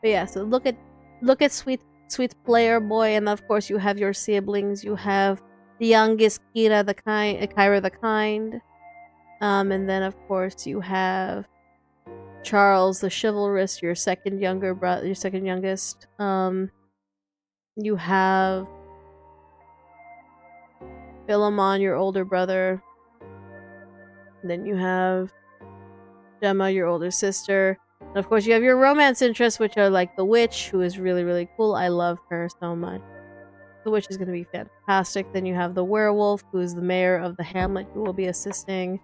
But yeah, so look at sweet player boy, and of course you have your siblings. You have the youngest Kyra the Kind. And then of course you have Charles the chivalrous, your second youngest. You have Philemon, your older brother. And then you have Gemma, your older sister. And of course you have your romance interests, which are like the witch, who is really, really cool. I love her so much. The witch is going to be fantastic. Then you have the werewolf, who is the mayor of the hamlet, who will be assisting.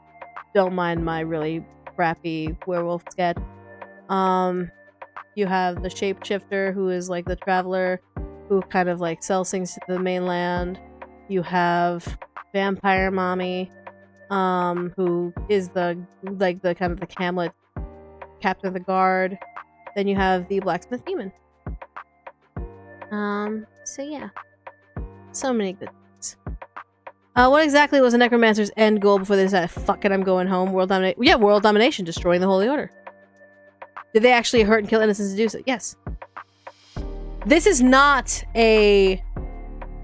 Don't mind my really crappy werewolf sketch. You have the shapeshifter, who is like the traveler, who kind of like sells things to the mainland. You have vampire mommy, who is the kind of the hamlet captain of the guard. Then you have the blacksmith demon. So yeah, so many good What exactly was a necromancer's end goal before they decided, fuck it, I'm going home? World domination. Yeah, world domination, destroying the Holy Order. Did they actually hurt and kill innocents to do so? Yes. This is not a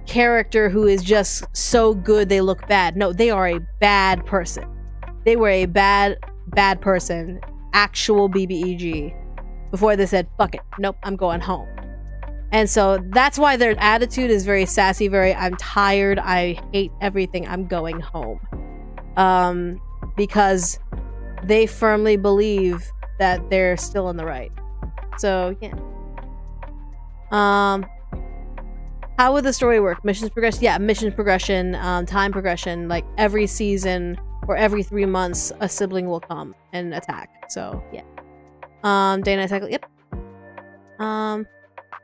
character who is just so good they look bad. No, they are a bad person. They were a bad person. Actual BBEG. Before they said, fuck it, nope, I'm going home. And so that's why their attitude is very sassy, very, I'm tired, I hate everything, I'm going home. Because they firmly believe that they're still in the right. So, yeah. How would the story work? Missions progression? Yeah, missions progression, time progression, like every season or every 3 months, a sibling will come and attack. So, yeah. Day and night cycle, yep.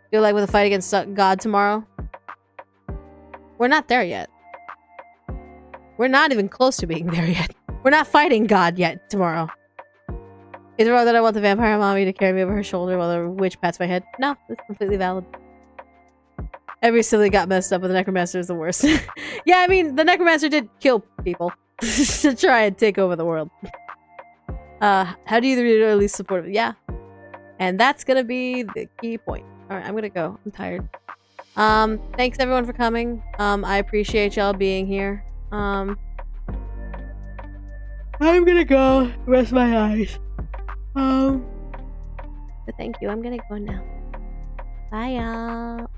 Feel like with a fight against God tomorrow? We're not there yet. We're not even close to being there yet. We're not fighting God yet tomorrow. Is it wrong that I want the vampire mommy to carry me over her shoulder while the witch pats my head? No, that's completely valid. Every silly got messed up, but the necromancer is the worst. Yeah, I mean, the necromancer did kill people to try and take over the world. How do you really support it? Yeah. And that's gonna be the key point. Alright, I'm gonna go. I'm tired. Thanks everyone for coming. I appreciate y'all being here. I'm gonna go rest my eyes. But thank you. I'm gonna go now. Bye y'all.